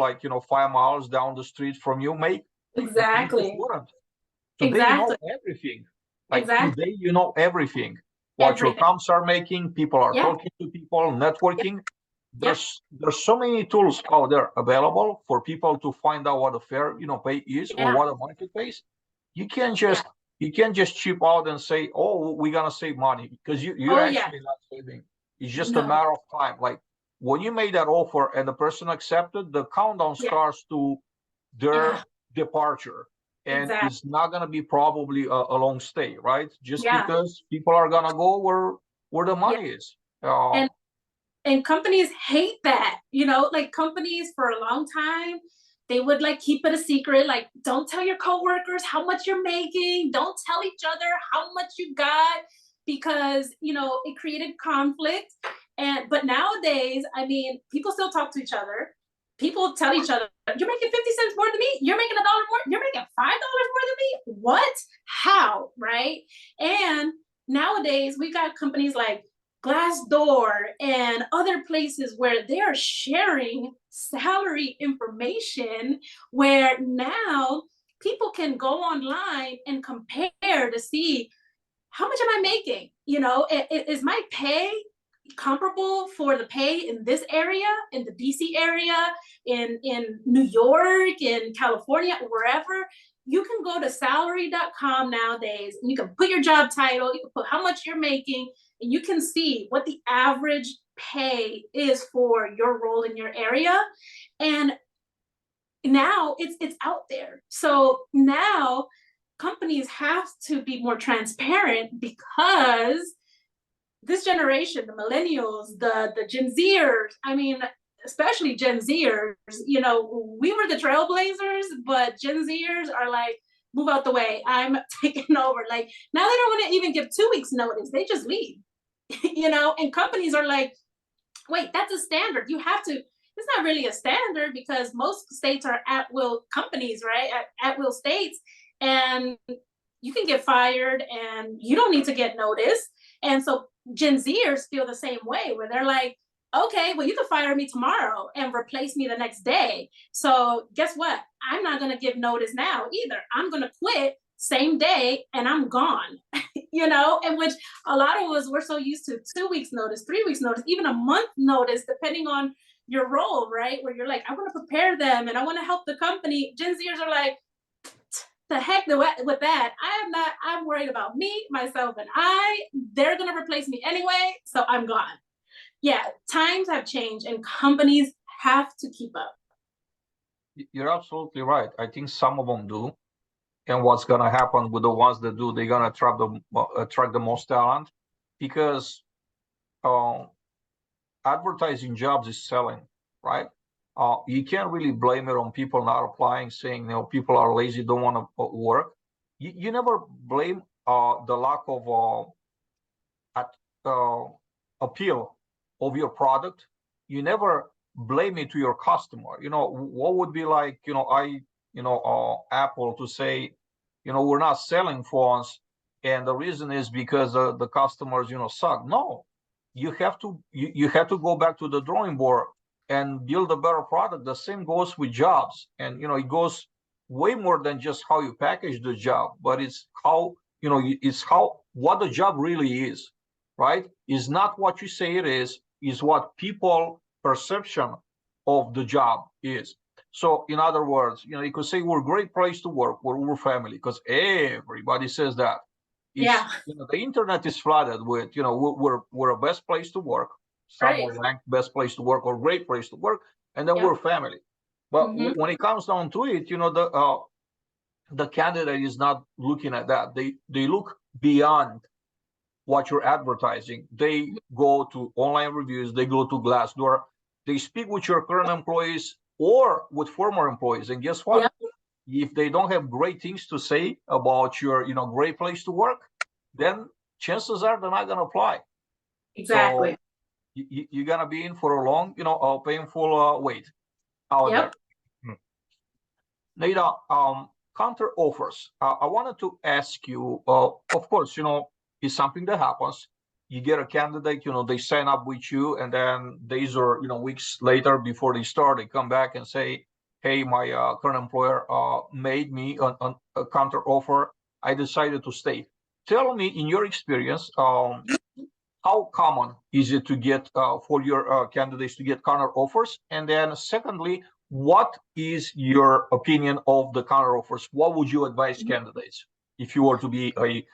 5 miles down the street from you make. Exactly. You wouldn't. Today, you know everything. Today, you know everything. What your comps are making, people are talking to people, networking. There's so many tools out there available for people to find out what a fair pay is, or what a market pays. You can't just cheap out and say, oh, we're gonna save money, because you're actually not saving. It's just a matter of time. Like, when you made that offer and the person accepted, the countdown starts to their departure. And it's not going to be probably a long stay, right? Just because people are going to go where the money is. And companies hate that, companies for a long time, they would keep it a secret. Don't tell your coworkers how much you're making. Don't tell each other how much you got, because, it created conflict. But nowadays, people still talk to each other. People tell each other, you're making 50 cents more than me. You're making $1 more. You're making $5 more than me. What? How? Right? And nowadays, we got companies like Glassdoor and other places where they are sharing salary information, where now people can go online and compare to see, how much am I making? Is my pay comparable for the pay in this area, in the DC area, in New York, in California, wherever, you can go to salary.com nowadays and you can put your job title, you can put how much you're making, and you can see what the average pay is for your role in your area. And now it's out there. So now companies have to be more transparent, because this generation, the millennials, the Gen Zers, I mean, especially Gen Zers, you know, we were the trailblazers, but Gen Zers are like, move out the way, I'm taking over. Like, now they don't want to even give 2 weeks notice, they just leave. You know, and companies are like, wait, that's a standard, you have to. It's not really a standard, because most states are at will companies, right? At will states, and you can get fired and you don't need to get notice. And so Gen Zers feel the same way, where they're like, okay, well, you can fire me tomorrow and replace me the next day. So guess what? I'm not going to give notice now either. I'm going to quit same day and I'm gone. You know, and which a lot of us, we're so used to 2 weeks notice, 3 weeks notice, even a month notice, depending on your role, right? Where you're like, I want to prepare them and I want to help the company. Gen Zers are like, the heck with that. I'm worried about me, myself, and they're going to replace me anyway, so I'm gone. Yeah, times have changed and companies have to keep up. You're absolutely right. I think some of them do. And what's going to happen with the ones that do, they're going to attract the most talent, because advertising jobs is selling, right? You can't really blame it on people not applying, saying, you know, people are lazy, don't want to work. You never blame the lack of appeal of your product. You never blame it to your customer. You know, what would be like, you know, Apple to say, you know, we're not selling phones, and the reason is because the customers, you know, suck. No, you have to go back to the drawing board and build a better product. The same goes with jobs, and you know, it goes way more than just how you package the job, but it's how, you know, it's how, what the job really is, right? Is not what you say it is what people perception of the job is. So in other words, you know, you could say we're a great place to work, we're family, because everybody says that. Yeah. You know, the internet is flooded with, you know, we're a best place to work. Some Right. are ranked best place to work or great place to work, and then Yep. we're family. But when it comes down to it, you know, the candidate is not looking at that. They look beyond what you're advertising. They go to online reviews, they go to Glassdoor, they speak with your current employees or with former employees, and guess what? Yep. If they don't have great things to say about your, you know, great place to work, then chances are they're not going to apply. Exactly. So you're going to be in for a long, you know, painful wait out Yep. there. Neyda, counter offers. I wanted to ask you, of course, you know, it's something that happens. You get a candidate, you know, they sign up with you, and then days or, you know, weeks later before they start, they come back and say, hey, my current employer made me a counter offer. I decided to stay. Tell me, in your experience, how common is it to get for your candidates to get counter offers? And then secondly, what is your opinion of the counter offers? What would you advise candidates if you were to be a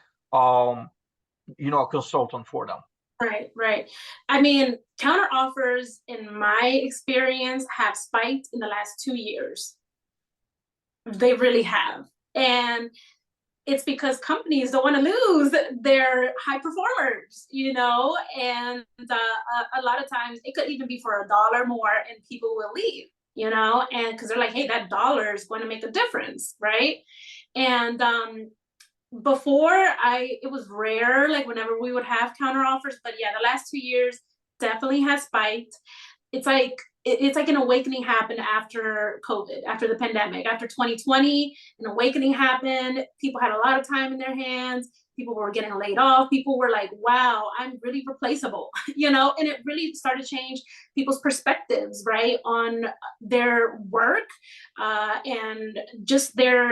you know, a consultant for them? Right. I mean, counter offers, in my experience, have spiked in the last 2 years. They really have. And it's because companies don't want to lose their high performers, you know, and a lot of times it could even be for $1 more and people will leave, you know, and because they're like, hey, that dollar is going to make a difference, right? And before, it was rare, like whenever we would have counter offers, but yeah, the last 2 years definitely has spiked. It's like an awakening happened after COVID, after the pandemic, after 2020, an awakening happened. People had a lot of time in their hands. People were getting laid off. People were like, wow, I'm really replaceable, you know, and it really started to change people's perspectives, right, on their work and just their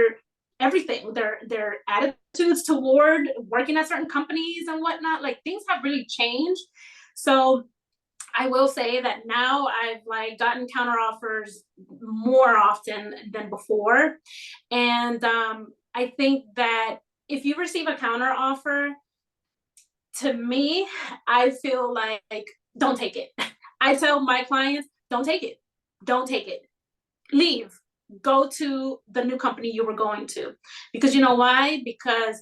everything, their attitudes toward working at certain companies and whatnot. Like, things have really changed. So I will say that now I've like gotten counter offers more often than before. And I think that if you receive a counter offer, to me, I feel like don't take it. I tell my clients, don't take it. Don't take it. Leave. Go to the new company you were going to. Because you know why? Because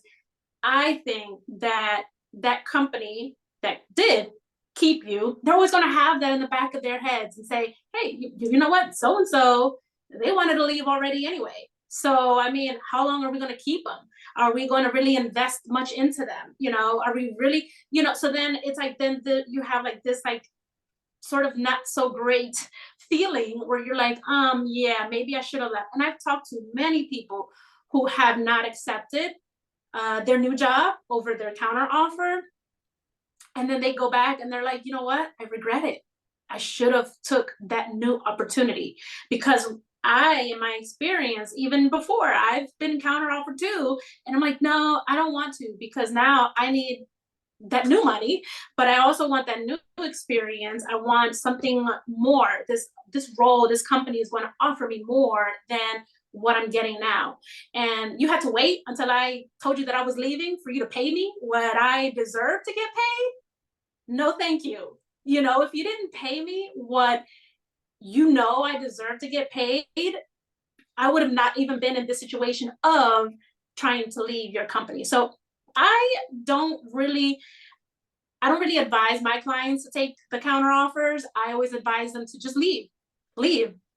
I think that that company that did keep you, they're always going to have that in the back of their heads and say, hey, you know what? So-and-so, they wanted to leave already anyway. So, I mean, how long are we going to keep them? Are we going to really invest much into them? You know, are we really, you know, so then it's like, then you have like this, like, sort of not so great feeling where you're like, yeah, maybe I should have left. And I've talked to many people who have not accepted their new job over their counter offer. And then they go back and they're like, you know what? I regret it. I should have took that new opportunity, because in my experience, even before, I've been counter offered too. And I'm like, no, I don't want to, because now I need that new money, but I also want that new experience. I want something more. This role, this company is going to offer me more than what I'm getting now. And you had to wait until I told you that I was leaving for you to pay me what I deserve to get paid? No, thank you. You know, if you didn't pay me what you know I deserve to get paid, I would have not even been in this situation of trying to leave your company. So I don't really advise my clients to take the counter offers. I always advise them to just leave.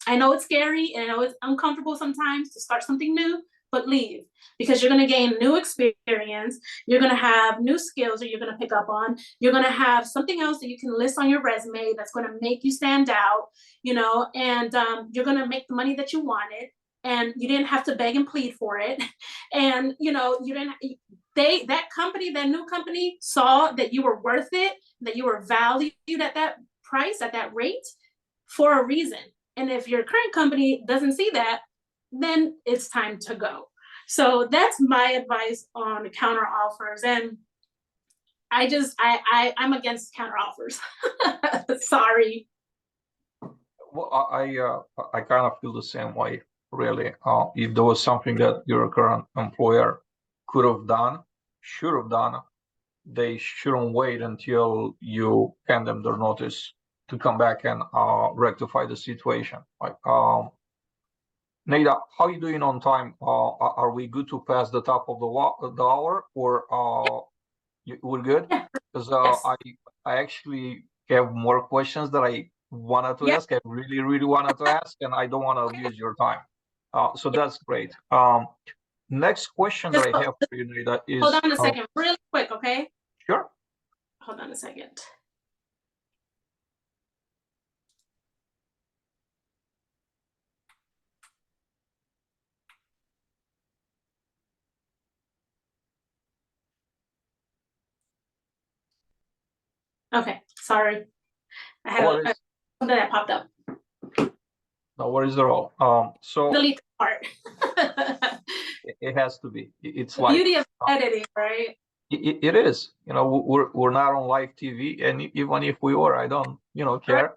I know it's scary and I know it's uncomfortable sometimes to start something new, but leave, because you're going to gain new experience. You're going to have new skills that you're going to pick up on. You're going to have something else that you can list on your resume that's going to make you stand out, you know, and you're going to make the money that you wanted, and you didn't have to beg and plead for it. And, you know, that new company saw that you were worth it, that you were valued at that price, at that rate, for a reason. And if your current company doesn't see that, then it's time to go. So that's my advice on counter offers. And I'm against counter offers. Sorry. Well, I kind of feel the same way, really. If there was something that your current employer could have done, should have done, they shouldn't wait until you hand them their notice to come back and rectify the situation. Like, Neyda, how are you doing on time? Are we good to pass the top of the hour, or we're good? Because Yes. I actually have more questions that I wanted to ask. I really wanted to ask, and I don't want to abuse your time. So that's great. Next question that I have for you, Neyda, is... Hold on a second, really quick, okay? Sure. Hold on a second. Okay, sorry. I had something that popped up. No worries at all. So delete the part. it has to be. It's the like beauty of editing, right? It is. You know, we're not on live TV, and even if we were, I don't, care.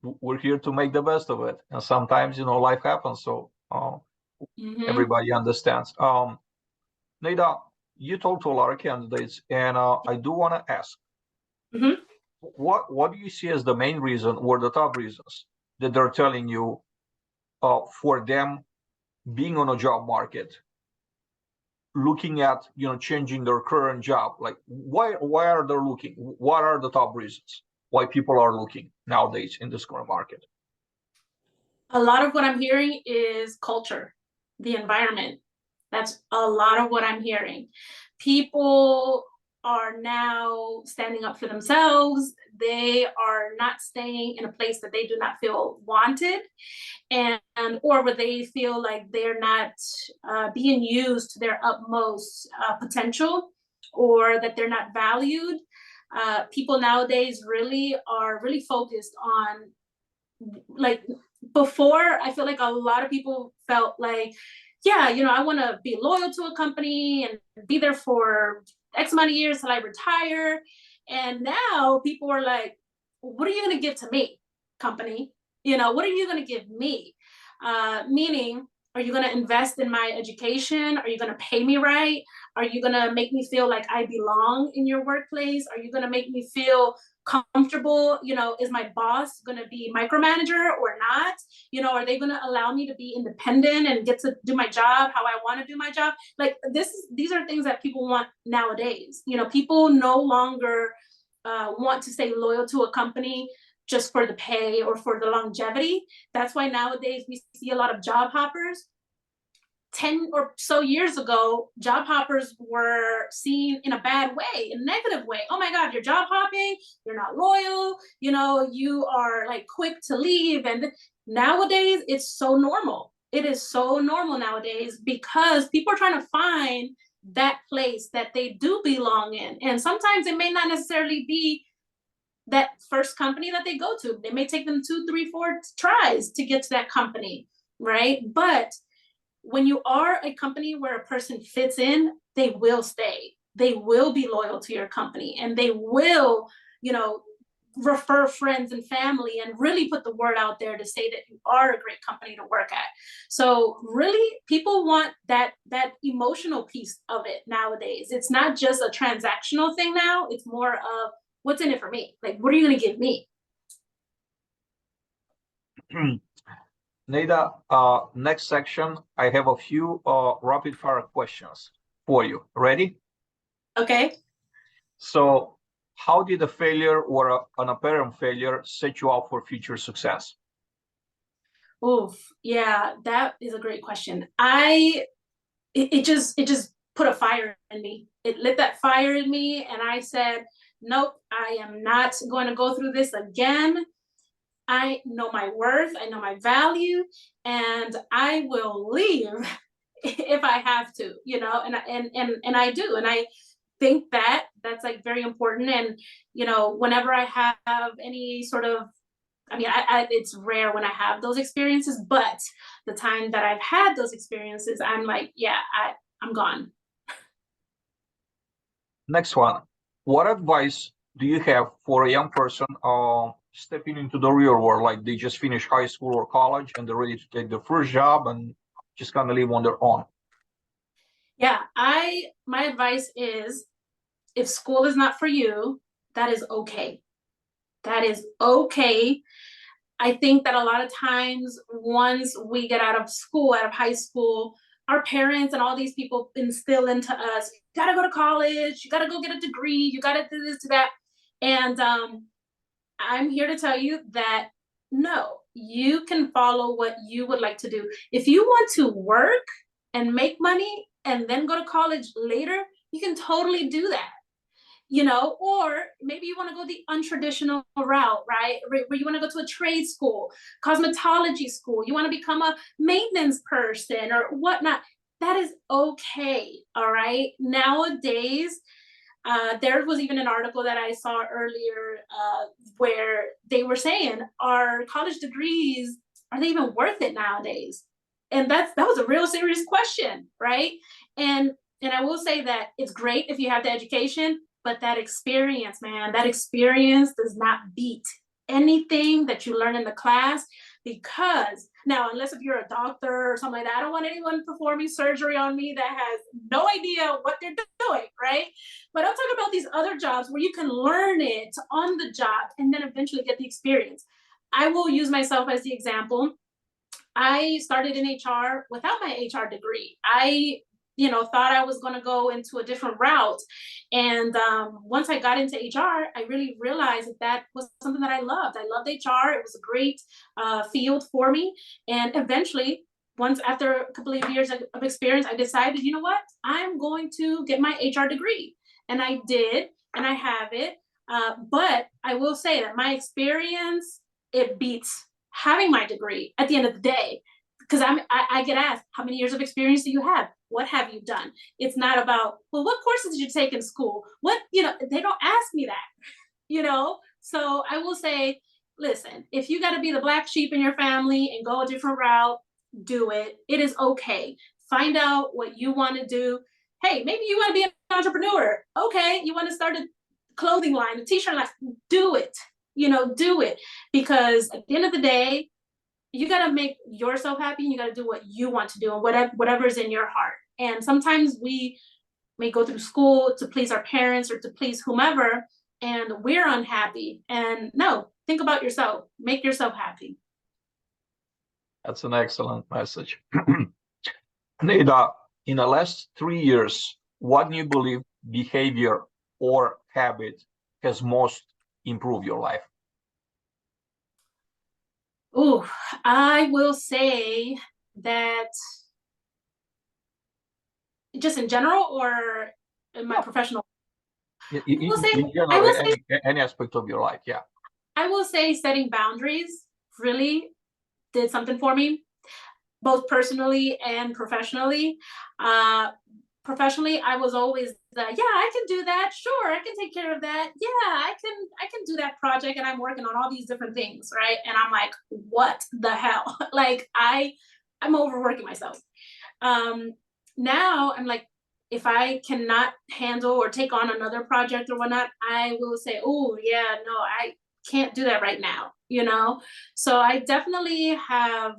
We're here to make the best of it, and sometimes, life happens. So everybody understands. Neyda, you talk to a lot of candidates, and I do want to ask, what do you see as the main reason or the top reasons that they're telling you for them being on a job market, looking at changing their current job? Like, why are they looking? What are the top reasons why people are looking nowadays in this current market? A lot of what I'm hearing is culture, the environment. That's a lot of what I'm hearing. People are now standing up for themselves. They are not staying in a place that they do not feel wanted, or where they feel like they're not being used to their utmost potential, or that they're not valued. People nowadays are really focused on, like, before, I feel like a lot of people felt like, yeah, I want to be loyal to a company and be there for X amount of years till I retire. And now people are like, what are you going to give to me, company? You know, what are you going to give me? Meaning, are you going to invest in my education? Are you going to pay me right? Are you going to make me feel like I belong in your workplace? Are you going to make me feel comfortable? You know, is my boss going to be micromanager or not? You know, are they going to allow me to be independent and get to do my job how I want to do my job? Like these are things that people want nowadays. You know, people no longer want to stay loyal to a company just for the pay or for the longevity. That's why nowadays we see a lot of job hoppers. 10 or so years ago, job hoppers were seen in a bad way, a negative way. Oh my God, you're job hopping, you're not loyal, you know, you are like quick to leave. And nowadays it's so normal. It is so normal nowadays because people are trying to find that place that they do belong in. And sometimes it may not necessarily be that first company that they go to. They may take them 2, 3, 4 tries to get to that company, right? But when you are a company where a person fits in, they will stay. They will be loyal to your company, and they will, you know, refer friends and family and really put the word out there to say that you are a great company to work at. So really, people want that emotional piece of it nowadays. It's not just a transactional thing now. It's more of what's in it for me. Like, what are you going to give me? Neyda, next section, I have a few rapid fire questions for you. Ready? Okay. So, how did a failure or an apparent failure set you up for future success? Oof, yeah, that is a great question. It just put a fire in me. It lit that fire in me, and I said, nope, I am not going to go through this again. I know my worth, I know my value, and I will leave if I have to, you know, and I do. And I think that that's like very important. And, you know, whenever I have any sort of, I mean, it's rare when I have those experiences, but the time that I've had those experiences, I'm like, yeah, I'm gone. Next one. What advice do you have for a young person stepping into the real world? Like they just finished high school or college and they're ready to take their first job and just kind of live on their own. Yeah, my advice is if school is not for you, that is okay. That is okay. I think that a lot of times once we get out of school, out of high school, our parents and all these people instill into us, you gotta go to college, you gotta go get a degree, you gotta do this, do that. And I'm here to tell you that no, you can follow what you would like to do. If you want to work and make money and then go to college later, you can totally do that. You know, or maybe you want to go the untraditional route, right? Where you want to go to a trade school, cosmetology school, you want to become a maintenance person or whatnot. That is okay. All right. Nowadays, there was even an article that I saw earlier where they were saying, are college degrees, are they even worth it nowadays? And that was a real serious question, right? And I will say that it's great if you have the education, but that experience, man, that experience does not beat anything that you learn in the class. Because now, unless if you're a doctor or something like that, I don't want anyone performing surgery on me that has no idea what they're doing, right? But I'm talking about these other jobs where you can learn it on the job and then eventually get the experience. I will use myself as the example. I started in HR without my HR degree. I thought I was going to go into a different route. And once I got into HR, I really realized that was something that I loved. I loved HR. It was a great field for me. And eventually, once after a couple of years of experience, I decided, you know what, I'm going to get my HR degree. And I did, and I have it. But I will say that my experience, it beats having my degree at the end of the day. Because I get asked, how many years of experience do you have? What have you done? It's not about, well, what courses did you take in school? They don't ask me that, So I will say, listen, if you got to be the black sheep in your family and go a different route, do it. It is okay. Find out what you want to do. Hey, maybe you want to be an entrepreneur. Okay, you want to start a clothing line, a t-shirt line, do it, do it. Because at the end of the day, you got to make yourself happy, and you got to do what you want to do, and whatever's in your heart. And sometimes we may go through school to please our parents or to please whomever, and we're unhappy. And no, think about yourself, make yourself happy. That's an excellent message. Neyda, in the last 3 years, what new belief, behavior, or habit has most improved your life? Oh, I will say that just in general, or in my professional? In general, any aspect of your life, yeah. I will say setting boundaries really did something for me, both personally and professionally. Professionally, I was always yeah, I can do that. Sure, I can take care of that. Yeah, I can do that project, and I'm working on all these different things, right? And I'm like, what the hell? Like I'm overworking myself. Now I'm like, if I cannot handle or take on another project or whatnot, I will say, oh yeah, no, I can't do that right now, So I definitely have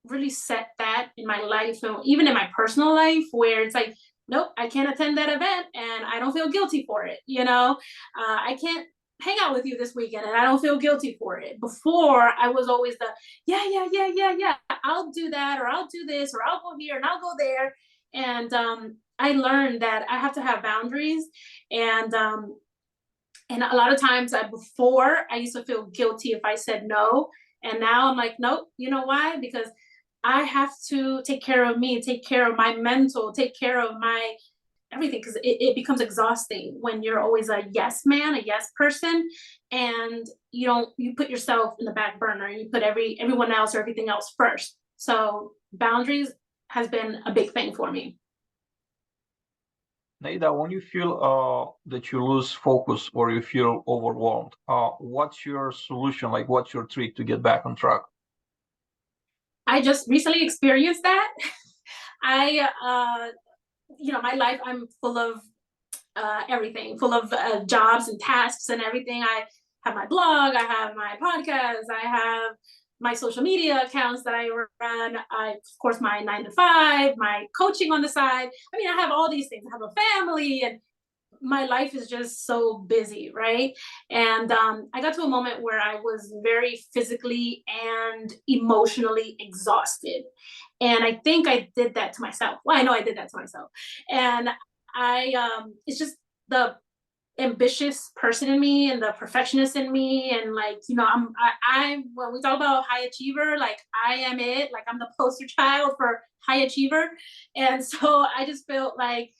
really set that in my life, and even in my personal life, where it's like, nope, I can't attend that event and I don't feel guilty for it. I can't hang out with you this weekend and I don't feel guilty for it. Before, I was always the yeah, I'll do that, or I'll do this, or I'll go here and I'll go there. And I learned that I have to have boundaries. And a lot of times before, I used to feel guilty if I said no. And now I'm like, nope, you know why? Because I have to take care of me, take care of my mental, take care of my everything, because it becomes exhausting when you're always a yes man, a yes person, and you put yourself in the back burner, you put everyone else or everything else first. So boundaries has been a big thing for me. Neyda, when you feel that you lose focus or you feel overwhelmed, what's your solution? Like, what's your trick to get back on track? I just recently experienced that. My life, I'm full of everything, full of jobs and tasks and everything. I have my blog, I have my podcast, I have my social media accounts that I run. Of course, my 9-to-5, my coaching on the side. I mean, I have all these things. I have a family, and my life is just so busy, right? And I got to a moment where I was very physically and emotionally exhausted. And I think I did that to myself. Well, I know I did that to myself. And it's just the ambitious person in me and the perfectionist in me, and like, I'm when we talk about high achiever, like I am it, like I'm the poster child for high achiever. And so I just felt like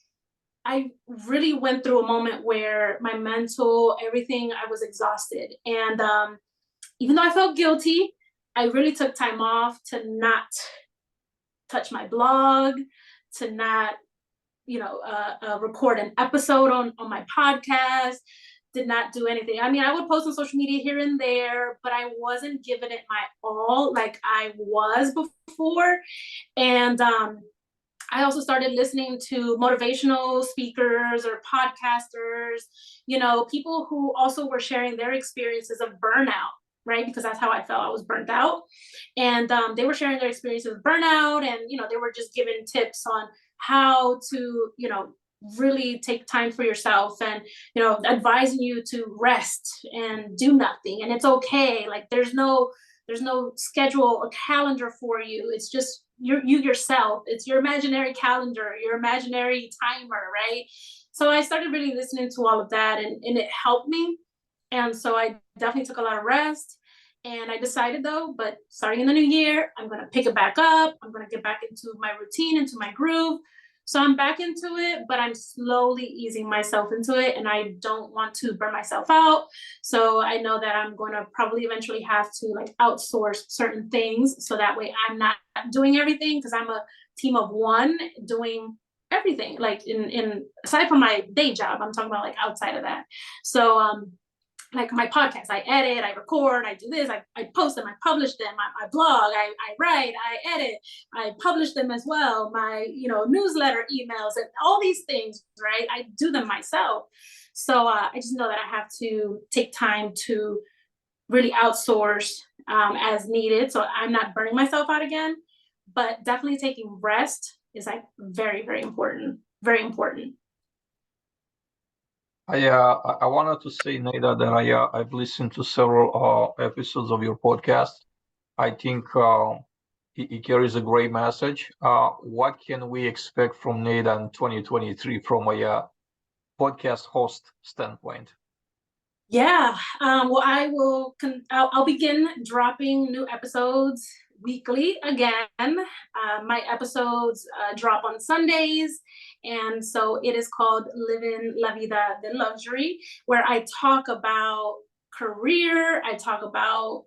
I really went through a moment where my mental, everything, I was exhausted. And even though I felt guilty, I really took time off to not touch my blog, to not record an episode on my podcast, did not do anything. I mean, I would post on social media here and there, but I wasn't giving it my all like I was before. And I also started listening to motivational speakers or podcasters, people who also were sharing their experiences of burnout, right? Because that's how I felt. I was burnt out. And they were sharing their experiences of burnout, and, they were just giving tips on how to, really take time for yourself, and, advising you to rest and do nothing. And it's okay. Like there's no schedule or calendar for you. It's just you yourself. It's your imaginary calendar, your imaginary timer, right? So I started really listening to all of that, and it helped me. And so I definitely took a lot of rest. And I decided though, but starting in the new year, I'm going to pick it back up. I'm going to get back into my routine, into my groove. So I'm back into it, but I'm slowly easing myself into it, and I don't want to burn myself out. So I know that I'm going to probably eventually have to like outsource certain things, so that way I'm not doing everything, because I'm a team of one doing everything, like in aside from my day job. I'm talking about like outside of that. So like my podcast, I edit, I record, I do this, I post them, I publish them, my blog, I write, I edit, I publish them as well, my newsletter emails, and all these things, right? I do them myself. So I just know that I have to take time to really outsource as needed, so I'm not burning myself out again. But definitely taking rest is like very, very important. Very important. I wanted to say, Neyda, that I've listened to several episodes of your podcast. I think it carries a great message. What can we expect from Neyda in 2023 from a podcast host standpoint? Yeah, well, I'll begin dropping new episodes weekly again. My episodes drop on Sundays, and so it is called Living La Vida de Luxury, where I talk about career, I talk about,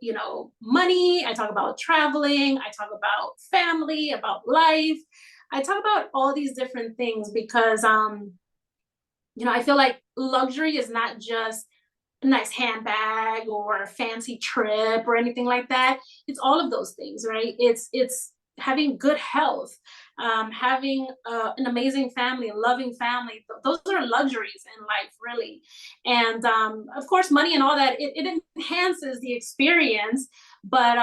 money, I talk about traveling, I talk about family, about life. I talk about all these different things because I feel like luxury is not just a nice handbag or a fancy trip or anything like that. It's all of those things, right? It's having good health, having an amazing family, a loving family. Those are luxuries in life, really. And of course, money and all that, it enhances the experience, but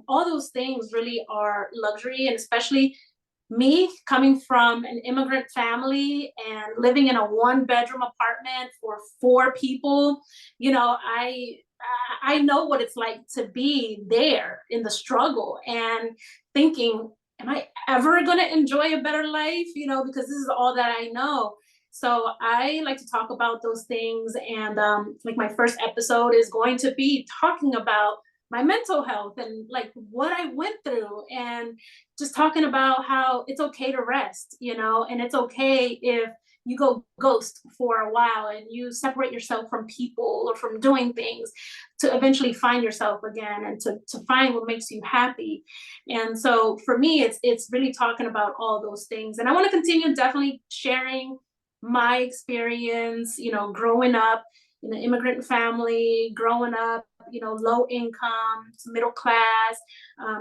all those things really are luxury. And especially me coming from an immigrant family and living in a one-bedroom apartment for 4 people, I know what it's like to be there in the struggle and thinking, am I ever going to enjoy a better life? Because this is all that I know. So I like to talk about those things, and like my first episode is going to be talking about my mental health and like what I went through, and just talking about how it's okay to rest, and it's okay if you go ghost for a while and you separate yourself from people or from doing things to eventually find yourself again and to find what makes you happy. And so for me, it's really talking about all those things. And I want to continue definitely sharing my experience, growing up in an immigrant family, growing up, low income, middle class,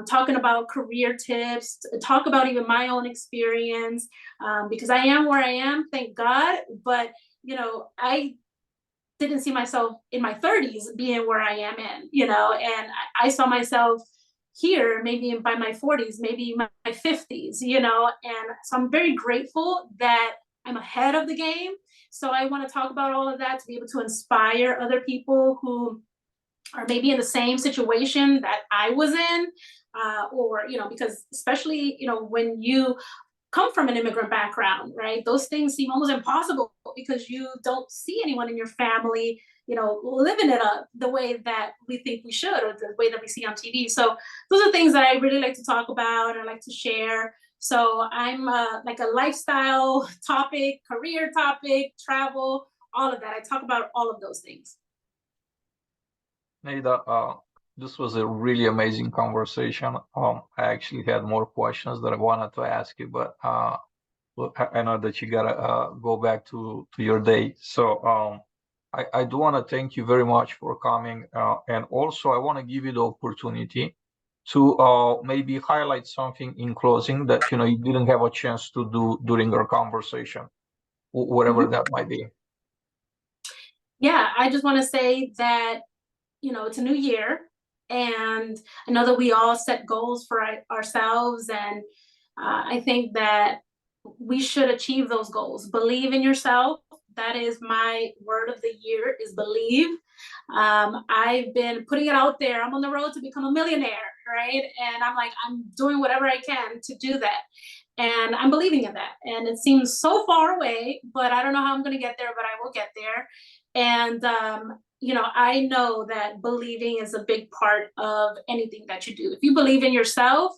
talking about career tips, talk about even my own experience, because I am where I am, thank God. But, I didn't see myself in my 30s being where I am and I saw myself here maybe by my 40s, maybe my 50s, and so I'm very grateful that I'm ahead of the game. So I want to talk about all of that to be able to inspire other people who are maybe in the same situation that I was in, or, because especially, when you come from an immigrant background, right? Those things seem almost impossible because you don't see anyone in your family, living it up the way that we think we should, or the way that we see on TV. So those are things that I really like to talk about and I like to share. So I'm like a lifestyle topic, career topic, travel, all of that. I talk about all of those things. Neyda, this was a really amazing conversation. I actually had more questions that I wanted to ask you, but look, I know that you gotta go back to your day. So I do want to thank you very much for coming, and also I want to give you the opportunity to maybe highlight something in closing that you didn't have a chance to do during our conversation, whatever that might be. Yeah, I just want to say that it's a new year, and I know that we all set goals for ourselves, and I think that we should achieve those goals. Believe in yourself. That is my word of the year, is believe. I've been putting it out there. I'm on the road to become a millionaire, right? And I'm doing whatever I can to do that. And I'm believing in that. And it seems so far away, but I don't know how I'm going to get there, but I will get there. And, I know that believing is a big part of anything that you do. If you believe in yourself,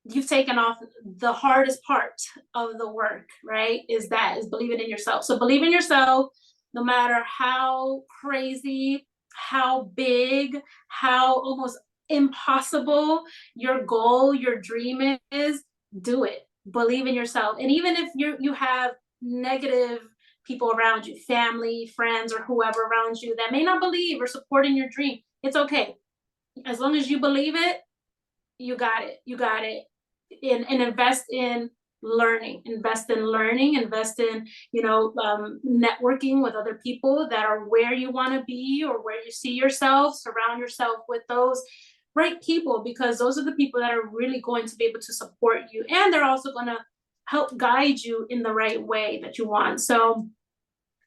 you've taken off the hardest part of the work, right? Is believing in yourself. So believe in yourself, no matter how crazy, how big, how almost impossible your goal, your dream is, do it. Believe in yourself. And even if you have negative people around you, family, friends, or whoever around you that may not believe or support in your dream, it's okay. As long as you believe it, you got it. And invest in learning, invest in learning, invest in, networking with other people that are where you want to be or where you see yourself. Surround yourself with those right people, because those are the people that are really going to be able to support you, and they're also going to help guide you in the right way that you want. So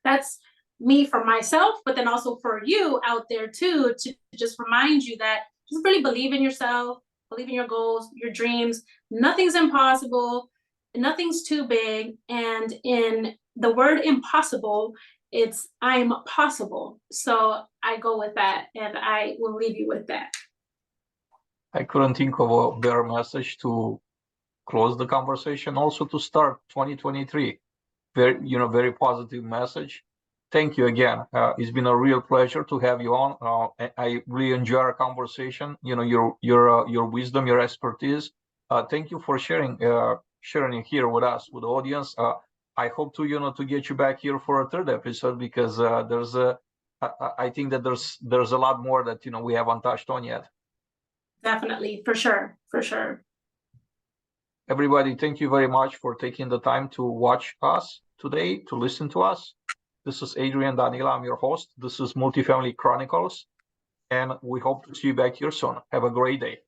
that's me for myself, but then also for you out there too, to just remind you that just really believe in yourself, believe in your goals, your dreams. Nothing's impossible, nothing's too big. And in the word impossible, it's I'm possible. So I go with that, and I will leave you with that. I couldn't think of a better message to close the conversation, also to start 2023. Very positive message. Thank you again. It's been a real pleasure to have you on. I really enjoy our conversation. Your wisdom, your expertise. Thank you for sharing it here with us, with the audience. I hope to get you back here for a third episode, because I think that there's a lot more that we haven't touched on yet. Definitely, for sure. Everybody, thank you very much for taking the time to watch us today, to listen to us. This is Adrian Danila. I'm your host. This is Multifamily Chronicles, and we hope to see you back here soon. Have a great day.